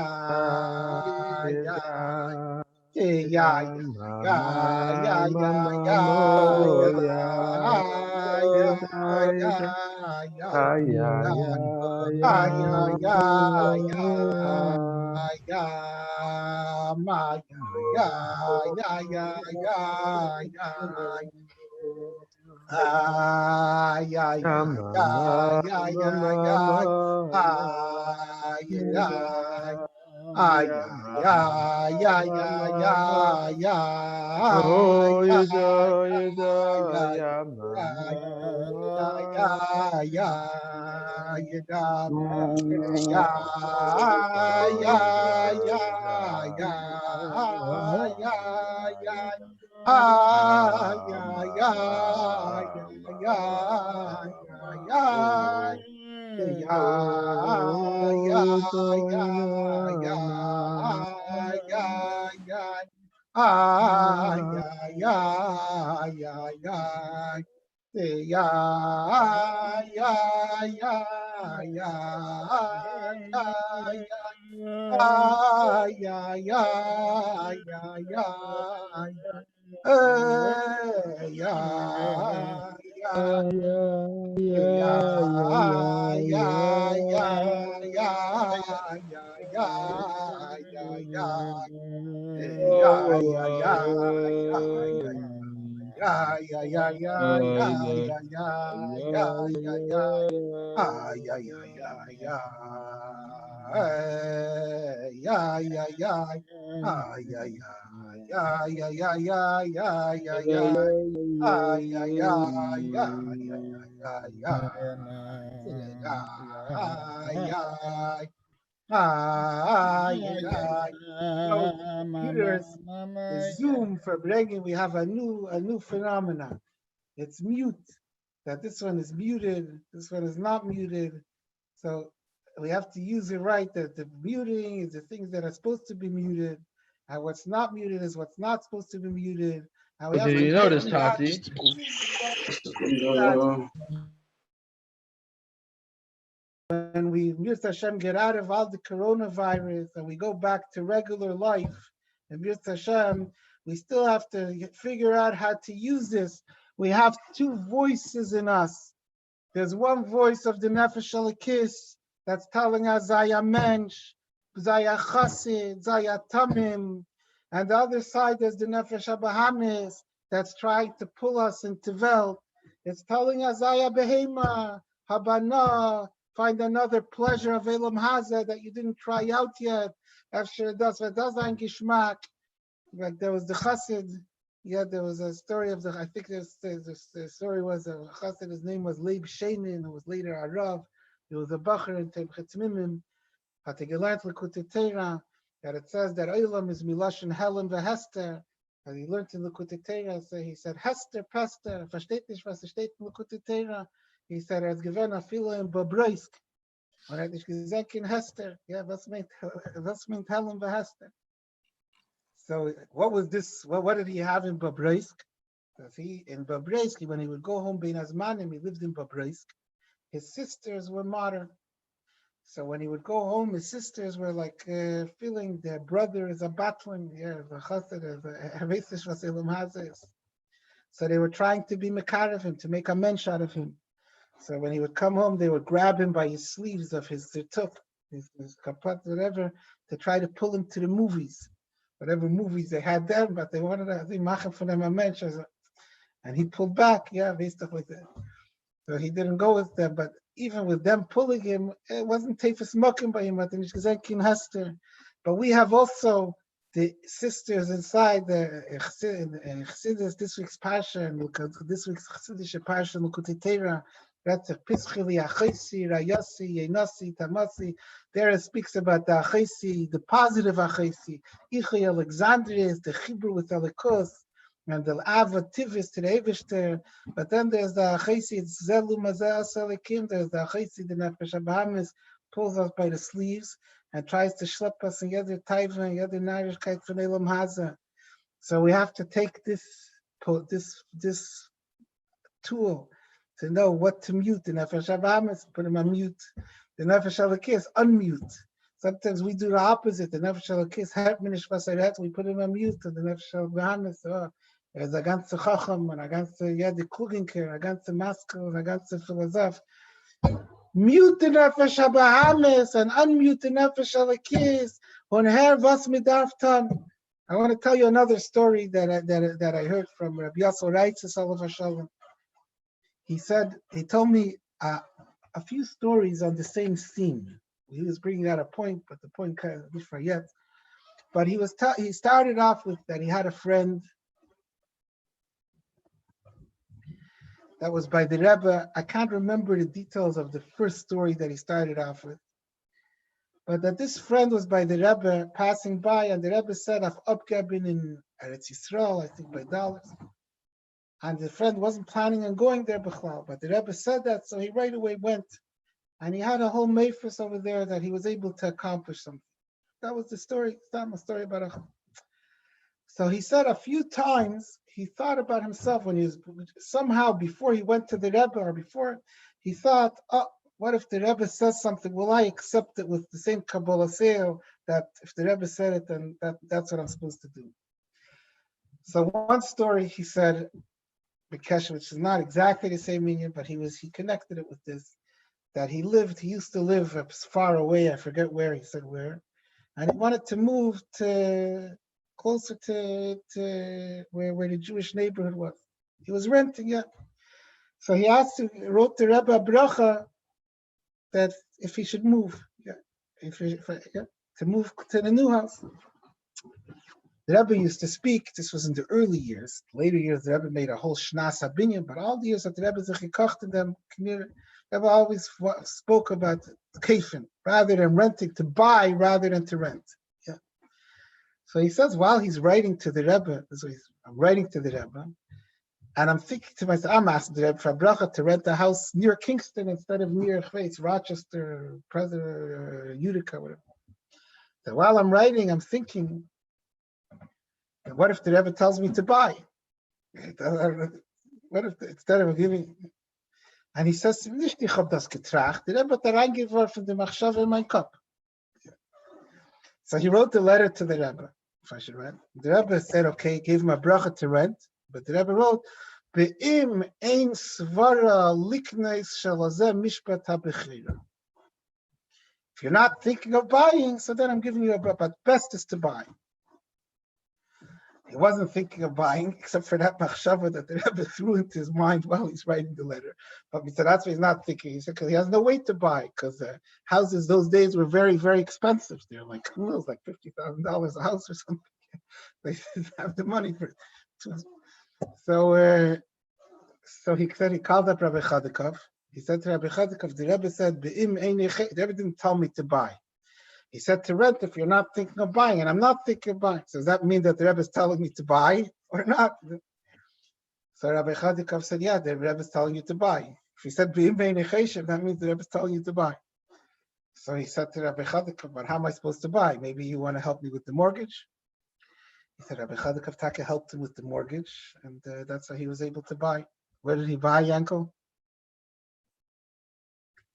Computers, the Zoom for Farbrengen, we have a new phenomenon. It's mute. That this one is muted, this one is not muted. So we have to use it right. That the muting is the things that are supposed to be muted, and what's not muted is what's not supposed to be muted. And we have Did to you notice, Tati? when we, Mirza Hashem, get out of all the coronavirus and we go back to regular life, and Mirza Hashem, we still have to figure out how to use this. We have two voices in us. There's one voice of the Nefesh Elokis that's telling us Zaya Mensch, Zaya Chassid, Zaya Tamim, and the other side there's the Nefesh HaBahamis that's trying to pull us into Vel. It's telling us Zaya Behema, Habana, find another pleasure of Elam Haza that you didn't try out yet. After das ein Geschmack. Like there was the Chassid. Yeah, there was a story of I think the story was a Chassid, his name was Leib Sheinin, who was later a Rav. He was a Bacher in Tebchetz Mimim, had to gelernt Likutei Torah, that it says that Olam is Milashon Helen v'Hester, and he learned in Likutei Torah, so he said, Hester, Pester, versteht nicht, was steht in Likutei Torah? He said, er hat gewähnt a viele in Bobroisk, und er hat nicht gesagt in Hester. Yeah, was meint Helen v'Hester? So what was this? What did he have in Bobroisk? In Bobroisk, when he would go home, being Azmanim, he lived in Bobroisk. His sisters were modern. So when he would go home, his sisters were like feeling their brother is a battling. Yeah, the chassid is. So they were trying to be mekar of him, to make a mensch out of him. So when he would come home, they would grab him by his sleeves of his zirtuk, his kapat, whatever, to try to pull him to the movies. Whatever movies they had then, but they wanted to make for them a mensch. And he pulled back, yeah, basically like that. So he didn't go with them, but even with them pulling him, it wasn't tefes mokim by him, but we have also the sisters inside the Chassidus, this week's Parsha, this week's Chassidish Parsha, Likutei Torah, Retzach Pischili, Achesi, Rayasi, Yenasi, Tamasi. There it speaks about the Achesi, the positive Achesi, Ichi Alexandria, the Hebrew with Elikos, and the Ava Tivis to the Eivishter. But then there's the Achesi, it's Zelu Mazeh Aselikim, there's the Achesi, the Nefesh HaBahamis, pulls us by the sleeves and tries to schlep us in Yeder Taiva and Yeder Narishkeit from Elam Haza. So we have to take this tool to know what to mute. The Nefesh HaBahamis, put him on mute. The Nefesh Elokis, unmute. Sometimes we do the opposite. The Nefesh Elokis, Herminish Vasaret, we put him on mute. And the Nefesh HaBahamis, there's a ganze Chacham, and a ganze Yedi Klugenker, a ganze Maskel, a ganze Philosoph. Mute the Nefesh HaBahamis and unmute the Nefesh Elokis. On her was midarftan. I want to tell you another story that I heard from Rabbi Yasser Reitzes Olav Shalom. He told me a few stories on the same theme. He was bringing out a point, but the point kind of different yet. But he started off with that he had a friend that was by the Rebbe. I can't remember the details of the first story that he started off with, but that this friend was by the Rebbe passing by, and the Rebbe said, "I've upgeben in Eretz Yisrael, I think by dollars." And the friend wasn't planning on going there, Bechlal, but the Rebbe said that, so he right away went. And he had a whole mayfus over there that he was able to accomplish something. That was the story. It's not a story about Achim. So he said a few times, he thought about himself when he was, somehow before he went to the Rebbe or before, he thought, oh, what if the Rebbe says something? Will I accept it with the same Kabbalah Seo that if the Rebbe said it, then that's what I'm supposed to do? So one story he said, Bikesh, which is not exactly the same meaning, but he connected it with this, that he used to live far away, I forget where, he said where, and he wanted to move to closer to where the Jewish neighborhood was. He was renting, yeah. So he wrote to Rebbe Bracha that if he should move, to move to the new house. The Rebbe used to speak, this was in the early years. Later years, the Rebbe made a whole Shnas HaBinyan, but all the years that the Rebbe Zechikocht in them, the Rebbe always spoke about kefin, rather than renting, to buy rather than to rent. Yeah. So he says, while he's writing to the Rebbe, I'm writing to the Rebbe, and I'm thinking to myself, I'm asking the Rebbe for a bracha to rent a house near Kingston instead of near Rochester, President, Utica, whatever. So while I'm writing, I'm thinking, what if the Rebbe tells me to buy? What if instead of giving? And he says to me, nicht ich hab das getracht, der Rebbe hat da reingeworfen, die Machshav in mein Kopf. So he wrote the letter to the Rebbe, if I should write. The Rebbe said, okay, gave him a bracha to rent, but the Rebbe wrote, Be'im ein svara likneis shalazeh mishpat ha-bechira. If you're not thinking of buying, so then I'm giving you a bracha, but best is to buy. He wasn't thinking of buying, except for that machshava that the Rebbe threw into his mind while he's writing the letter. But he said that's what he's not thinking. He said because he has no way to buy, because houses those days were very, very expensive. They're like, who knows, like $50,000 a house or something. They didn't have the money for it. So he said he called up Rabbi Chadikov. He said to Rabbi Chadikov, the Rebbe said, the Rebbe didn't tell me to buy. He said to rent if you're not thinking of buying, and I'm not thinking of buying. So does that mean that the Rebbe is telling me to buy or not? So Rabbi Chadikov said, yeah, the Rebbe is telling you to buy. If he said, that means the Rebbe is telling you to buy. So he said to Rabbi Chadikov, but how am I supposed to buy? Maybe you want to help me with the mortgage? He said, Rabbi Chadikov Taka helped him with the mortgage, and that's how he was able to buy. Where did he buy, Yanko?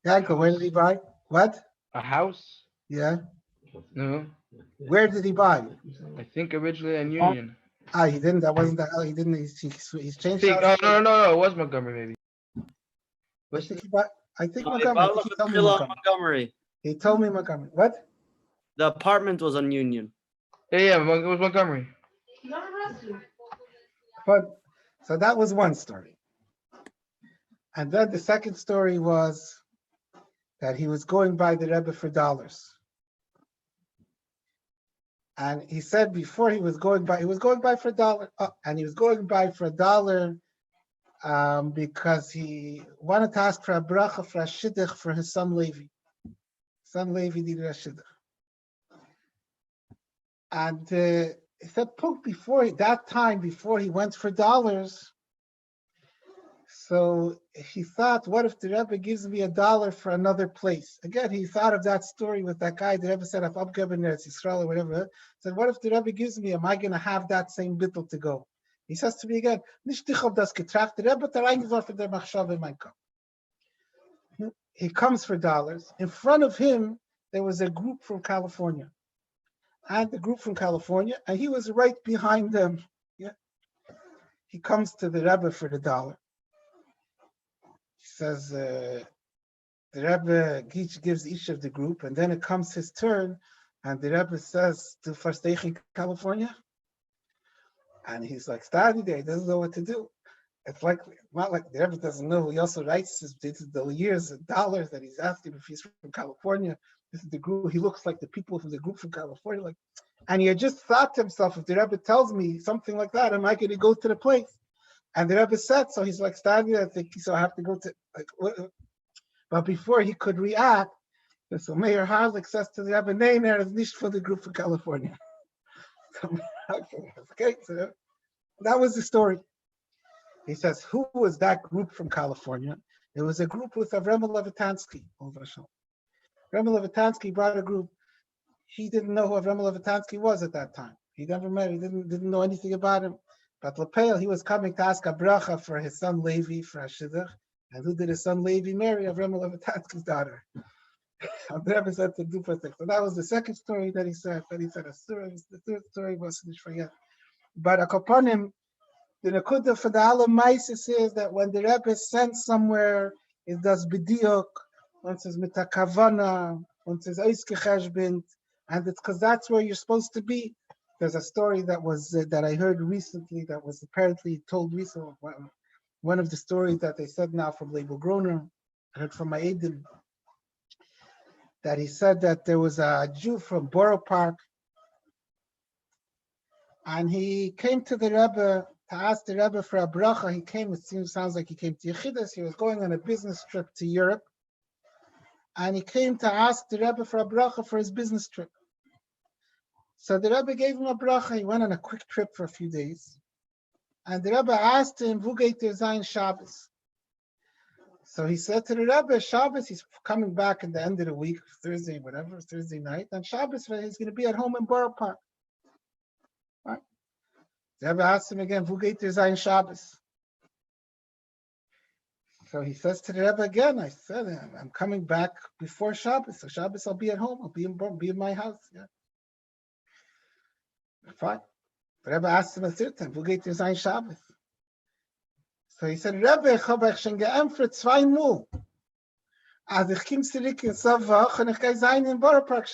Yanko, where did he buy? What? A house? Yeah. No. Where did he buy? I think originally in Union. He didn't. That wasn't the hell. He didn't. He's changed. No. It was Montgomery, maybe. I think Montgomery. He told me Montgomery. He told me Montgomery. What? The apartment was on Union. Yeah, it was Montgomery. But so that was one story, and then the second story was that he was going by the Rebbe for dollars. And he said before he was going by for $1. And he was going by for $1 because he wanted to ask for a bracha for a shidduch for his son Levi. Son Levi needed a shidduch. And he said, before he went for dollars, so he thought, what if the Rebbe gives me $1 for another place? Again, he thought of that story with that guy. The Rebbe said, if I'm given Eretz Yisrael or whatever, said, what if the Rebbe gives me? Am I going to have that same bittul to go? He says to me again, nicht ich hab das getracht, the Rebbe hat reingeworfen der Machshav in mein Kopf. He comes for dollars. In front of him, there was a group from California. And the group from California, and he was right behind them. Yeah. He comes to the Rebbe for the $1. He says, the Rebbe gives each of the group, and then it comes his turn, and the Rebbe says, to Versteh in California? And he's like standing there, he doesn't know what to do. It's like, not like the Rebbe doesn't know, he also writes the years and dollars that he's asking if he's from California. This is the group, he looks like the people from the group from California, like, and he had just thought to himself, if the Rebbe tells me something like that, am I going to go to the place? And the Rebbe said, so he's like standing there thinking, so I have to go to, like, what? But before he could react, so Mayor Harlik says to the Rebbe, "Nein, is nicht for the group from California." Okay, so that was the story. He says, who was that group from California? It was a group with Avrem Levitansky. Avrem Levitansky brought a group. He didn't know who Avrem Levitansky was at that time. He never met. He didn't know anything about him. But Lepel, he was coming to ask a bracha for his son Levi for a shidduch. And who did his son Levi marry? Avrem Levitansky's daughter. And the Rebbe said to do for things. So that was the second story that he said. The third story was to forget. But upon him, the Nakuda for the Alam Maisis is that when the Rebbe sends somewhere, it does bidiyok, once it's mitakavana, once it's oiskecheshbint, and it's because that's where you're supposed to be. There's a story that was that I heard recently that was apparently told recently. One of the stories that they said now from Label Groner, I heard from my Aiden, that he said that there was a Jew from Borough Park, and he came to the Rebbe to ask the Rebbe for a bracha. He came, sounds like he came to Yechidus. He was going on a business trip to Europe, and he came to ask the Rebbe for a bracha for his business trip. So the Rebbe gave him a bracha. He went on a quick trip for a few days, and the Rebbe asked him, "Wo geht der sein Shabbos?" So he said to the Rebbe, Shabbos, he's coming back at the end of the week, Thursday, whatever, Thursday night, and Shabbos, he's going to be at home in Borough Park. Right? The Rebbe asked him again, Wo geht der sein Shabbos? So he says to the Rebbe again, I said, I'm coming back before Shabbos. So Shabbos, I'll be at home. I'll be in my house. Yeah. Fine. The Rebbe asked him a third time, wo geht sein Shabbos? So he said, Rebbe, ich habe euch schon geämpft zweimal. Also ich komme zurück in Savach und ich gehe sein in Boropark.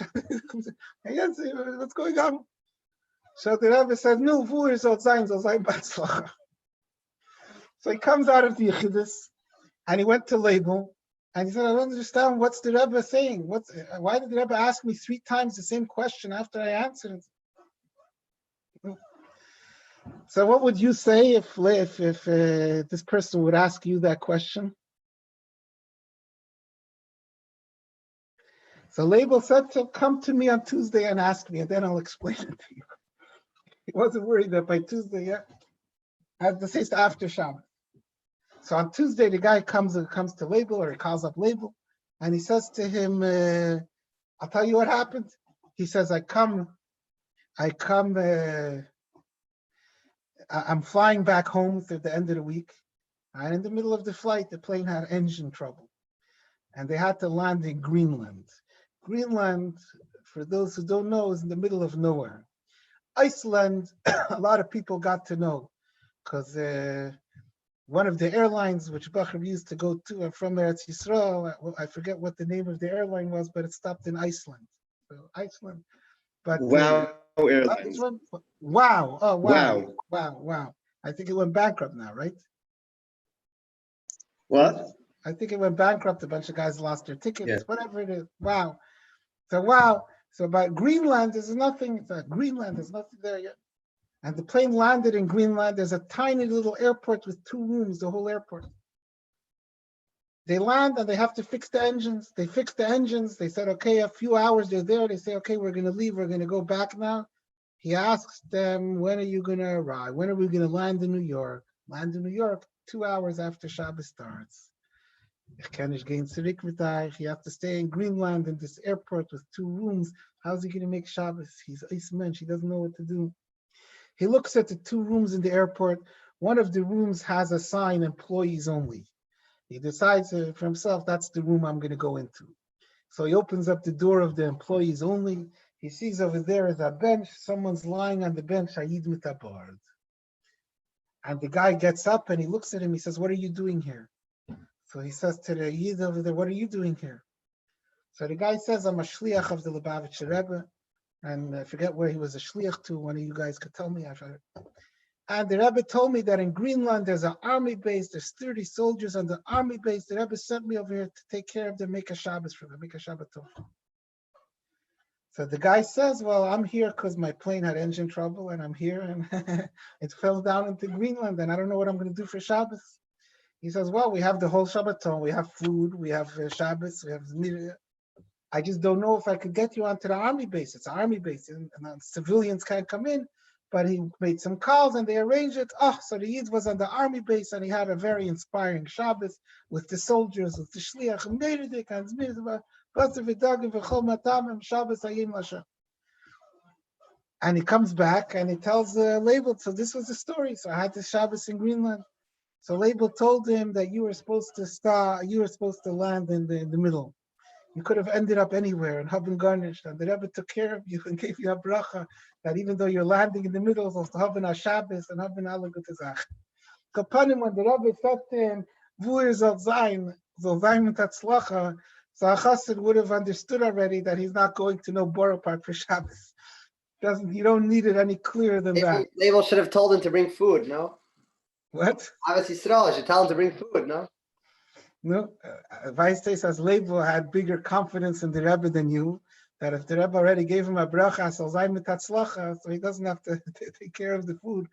What's going on? So the Rebbe said, no, wo soll sein Batzlacha. So he comes out of the Yechidus and he went to Label and he said, I don't understand, what's the Rebbe saying? Why did the Rebbe ask me 3 times the same question after I answered it? So what would you say if this person would ask you that question? So Label said to come to me on Tuesday and ask me, and then I'll explain it to you. He wasn't worried that by Tuesday, as the says after Shabbos. So on Tuesday, the guy comes to Label, or he calls up Label, and he says to him, I'll tell you what happened. He says, I'm flying back home at the end of the week, and in the middle of the flight, the plane had engine trouble, and they had to land in Greenland. Greenland, for those who don't know, is in the middle of nowhere. Iceland, a lot of people got to know, because one of the airlines which Bachar used to go to and from Eretz Yisrael, I forget what the name of the airline was, but it stopped in Iceland. So Iceland. But Wow Airlines. Wow. Oh, wow. Wow. Wow. I think it went bankrupt now, right? What? I think it went bankrupt. A bunch of guys lost their tickets, Yeah. whatever it is. Wow. So, wow. So, but Greenland, there's nothing there yet. And the plane landed in Greenland. There's a tiny little airport with 2 rooms, the whole airport. They land and they have to fix the engines. They fixed the engines. They said, okay, a few hours they're there. They say, okay, we're going to leave. We're going to go back now. He asks them, when are you going to arrive? When are we going to land in New York? Land in New York 2 hours after Shabbos starts. Ich kann nicht gehen zurück mit euch. You have to stay in Greenland in this airport with 2 rooms. How's he going to make Shabbos? He's Eis Mensch. He doesn't know what to do. He looks at the 2 rooms in the airport. One of the rooms has a sign, employees only. He decides for himself, that's the room I'm going to go into. So he opens up the door of the employees only. He sees over there is a bench. Someone's lying on the bench, Ayid Mitabard. And the guy gets up and he looks at him. He says, what are you doing here? So he says to the Yid over there, what are you doing here? So the guy says, I'm a shliach of the Lubavitcher Rebbe. And I forget where he was a shliach to. One of you guys could tell me. And the Rebbe told me that in Greenland, there's an army base. There's 30 soldiers on the army base. The Rebbe sent me over here to take care of them, make a Shabbos for them, make a Shabbaton. So the guy says, well, I'm here because my plane had engine trouble and I'm here and it fell down into Greenland and I don't know what I'm going to do for Shabbos. He says, well, we have the whole Shabbaton. We have food. We have Shabbos. We have I just don't know if I could get you onto the army base. It's an army base and civilians can't come in. But he made some calls and they arranged it. Oh, so the Yid was on the army base and he had a very inspiring Shabbos with the soldiers, with the Shliach, and he comes back and he tells Label, so this was the story. So I had the Shabbos in Greenland. So Label told him that you were supposed to land in the middle. You could have ended up anywhere and have been garnished. And the Rebbe took care of you and gave you a bracha that even though you're landing in the middle, it's to have a Shabbos and have alle gute Sachen. Kapanim, when the Rebbe said to him, wo soll sein mit Hatzlacha, so a chassid would have understood already that he's not going to no Borough Park for Shabbos. You don't need it any clearer than that. Label should have told him to bring food, no? What? Abbas Yisrael should tell him to bring food, no? No, Weistes as Label had bigger confidence in the Rebbe than you, that if the Rebbe already gave him a bracha, so he doesn't have to take care of the food.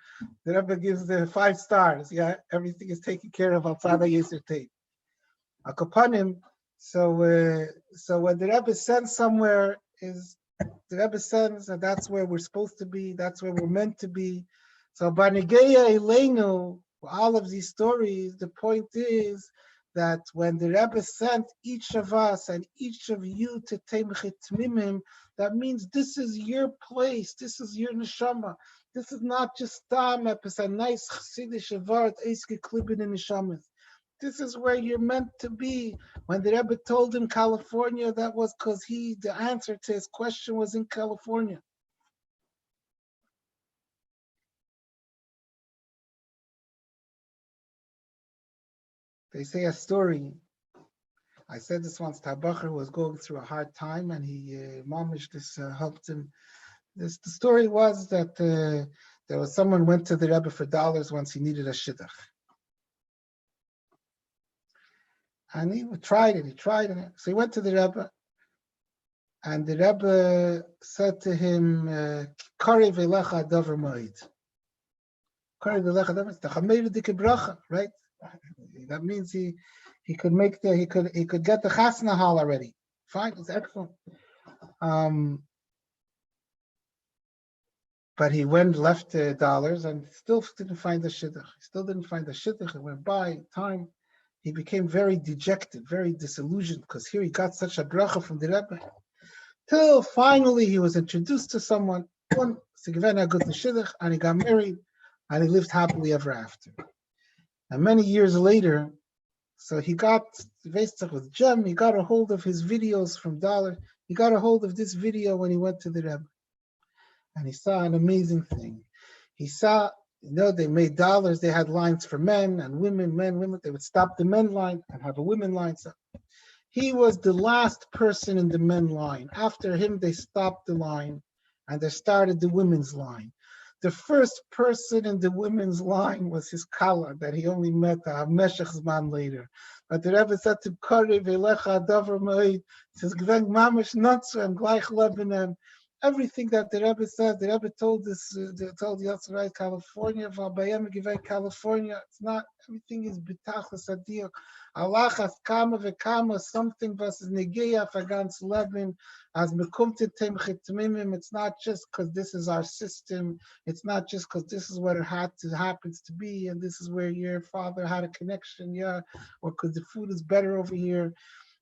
The Rebbe gives the 5 stars. Yeah, everything is taken care of outside the Yisr Tate. Akapanim, so when the Rebbe sends somewhere, the Rebbe sends, and that's where we're supposed to be, that's where we're meant to be. So Banigeya Elenu, all of these stories, the point is that when the Rebbe sent each of us and each of you to Teimchit Mimim, that means this is your place, this is your neshama. This is not just Tam, it's a nice chassidish avart, Eiske Klibin in neshamas. This is where you're meant to be. When the Rebbe told him California, that was because the answer to his question was in California. They say a story. I said this once, Tabacher was going through a hard time, and he, Mamish, this helped him. The story was that there was someone went to the Rebbe for dollars once he needed a shidduch. And he tried it. So he went to the Rebbe, and the Rebbe said to him, Karev elecha davar ma'id. Karev elecha davar, t'chameru dike bracha, right? That means he could make he could get the chasna hall already. Fine, it's excellent. But he left the dollars, and still didn't find the shidduch. It went by time. He became very dejected, very disillusioned, because here he got such a bracha from the Rebbe. Till finally he was introduced to someone, and he got married, and he lived happily ever after. And many years later, so he got with Jem, he got a hold of his videos from Dollar. He got a hold of this video when he went to the Rebbe. And he saw an amazing thing. He saw, they made dollars. They had lines for men and women, women. They would stop the men line and have a women line. So he was the last person in the men line. After him, they stopped the line and they started the women's line. The first person in the women's line was his kala that he only met a meshach zman later. But the Rebbe said to him, Karev elecha davar ma'id. He says, Gveng mamish notzu and gleich lebenen. Everything that the Rebbe said, the Rebbe told Yosef, California, California. It's not, everything is bitachas adiyah. Allah has kama v'kama, something versus negeya fagans levin, as mekumte tem chitmimim. It's not just because this is our system. It's not just because this is what it happens to be, and this is where your father had a connection, or because the food is better over here.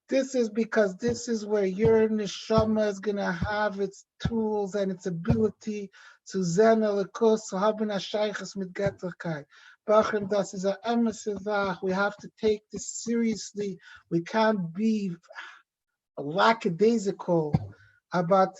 This is because this is where your neshama is going to have its tools and its ability to zen elikos, so haben a shaychus mit getterkeit. Bachrim, das is a emesizach. We have to take this seriously. We can't be lackadaisical about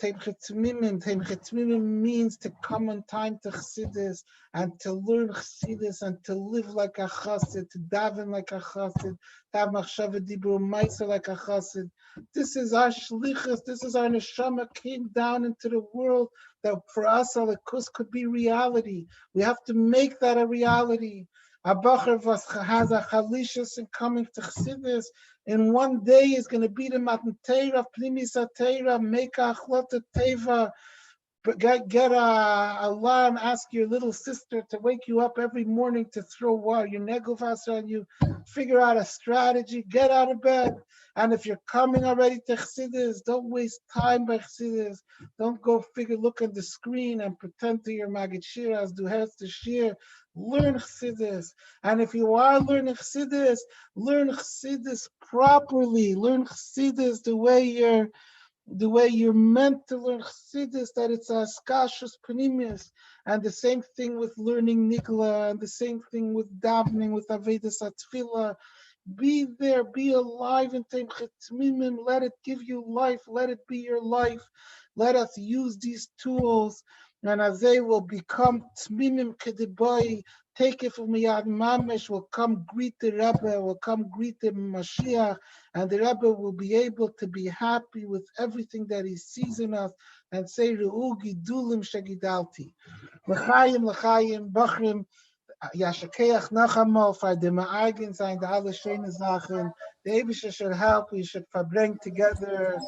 Teim Chetzmimim. Teim Chetzmimim means to come on time to Chassidus and to learn Chassidus and to live like a Chassid, to daven like a Chassid, to have machshava dibur ma'aser like a Chassid. This is our shlichus. This is our neshama came down into the world that for us alikus could be reality. We have to make that a reality. A bacher has a chalishus in coming to Chassidus. In one day is going to be the Matan Torah, Pnimis HaTorah, make a achlota teva, get a alarm, ask your little sister to wake you up every morning to throw water, your neguvas on you, figure out a strategy, get out of bed. And if you're coming already to Chassidus, don't waste time by Chassidus. Don't go look at the screen and pretend to your Magid Shiras, do Herz to Shir. Learn Chassidus. And if you are learn Chassidus properly. Learn Chassidus the way you're meant to learn Chassidus, that it's a skashus panimius. And the same thing with learning Nigla, and the same thing with davening, with Avedas Atfila. Be there, be alive in Teim Chetzmimim. Let it give you life. Let it be your life. Let us use these tools, and as they will become Tmimim Kedibai. Take it from Yad Mamesh, will come greet the Rebbe, will come greet the Mashiach, and the Rebbe will be able to be happy with everything that he sees in us and say, Re'u gidulim shegidalti. L'chaim, bachrim, Yashakeach Nachamol, for the Ma'argin sein, the alle schöne Sachen. The Eibusher should help, we should verbring together,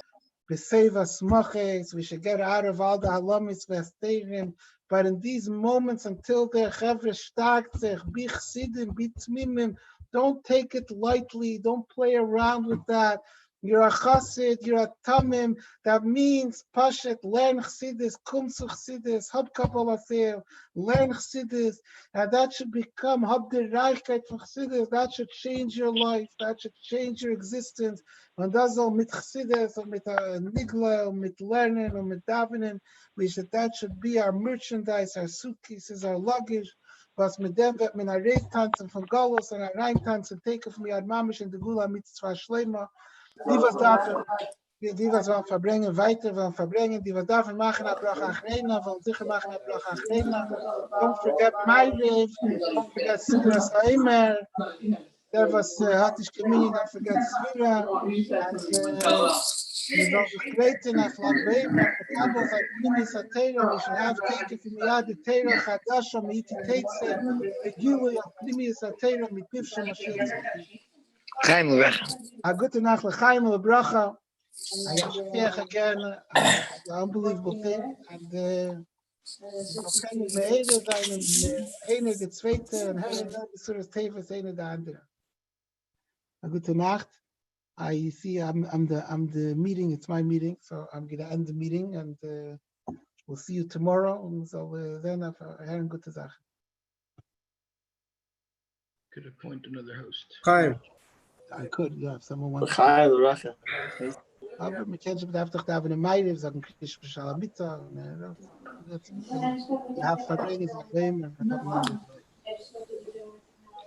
beseva smoches, we should get out of all the halamis v'asterim. But in these moments, until the chevre starkt sich, be chsidim, be tzmimim, don't take it lightly. Don't play around with that. You're a chassid, you're a tamim. That means pashet, learn chassidus, kum zu chassidus, hab kabbalah seil, learn chassidus, and that should become hab the reichkeit from chassidus. That should change your life. That should change your existence. Und das soll mit chassidus, und mit nigla, und mit lernen, und mit davenen. That should be our merchandise, our suitcases, our luggage. was mit dem wird man tanzen von Golos und reintanzen, take von mir ad Mamisch in der Gula Mitzvah Schleima. Die was dafür, die was wollen verbringen, weiter wollen verbringen, die was dafür machen, Abrach Achrena, wollen sicher machen, Abrach Achrena. Don't forget my rave, don't forget Sidra Saimer. There was hat ich communion, don't forget Svira. And we will create nach Lagbeim, and the Kabbos like Nimis HaTeira, we should have taken from Yad the Teira Chadasha, Meiti Teitze, the Gilui of Nimis HaTeira, Mipiv Shemashiach. Chaim weg. A good Nacht L'chaim L'bracha. I appreciate again the unbelievable thing, and kann ich mir Ede sein, eine der Zweite, und Herren, Surah Tevis, eine der andere. A good Nacht. I see I'm the meeting, it's my meeting, so I'm gonna end the meeting, and we'll see you tomorrow, and so then have a good Sache. Could appoint another host. Chaim. I could, yeah, if someone wants. Chaim, Racha. Aber mit Kenntnis bedarf doch da eine Meile, sagen Krisch Shalomita, und that's, you have Farbrengen, and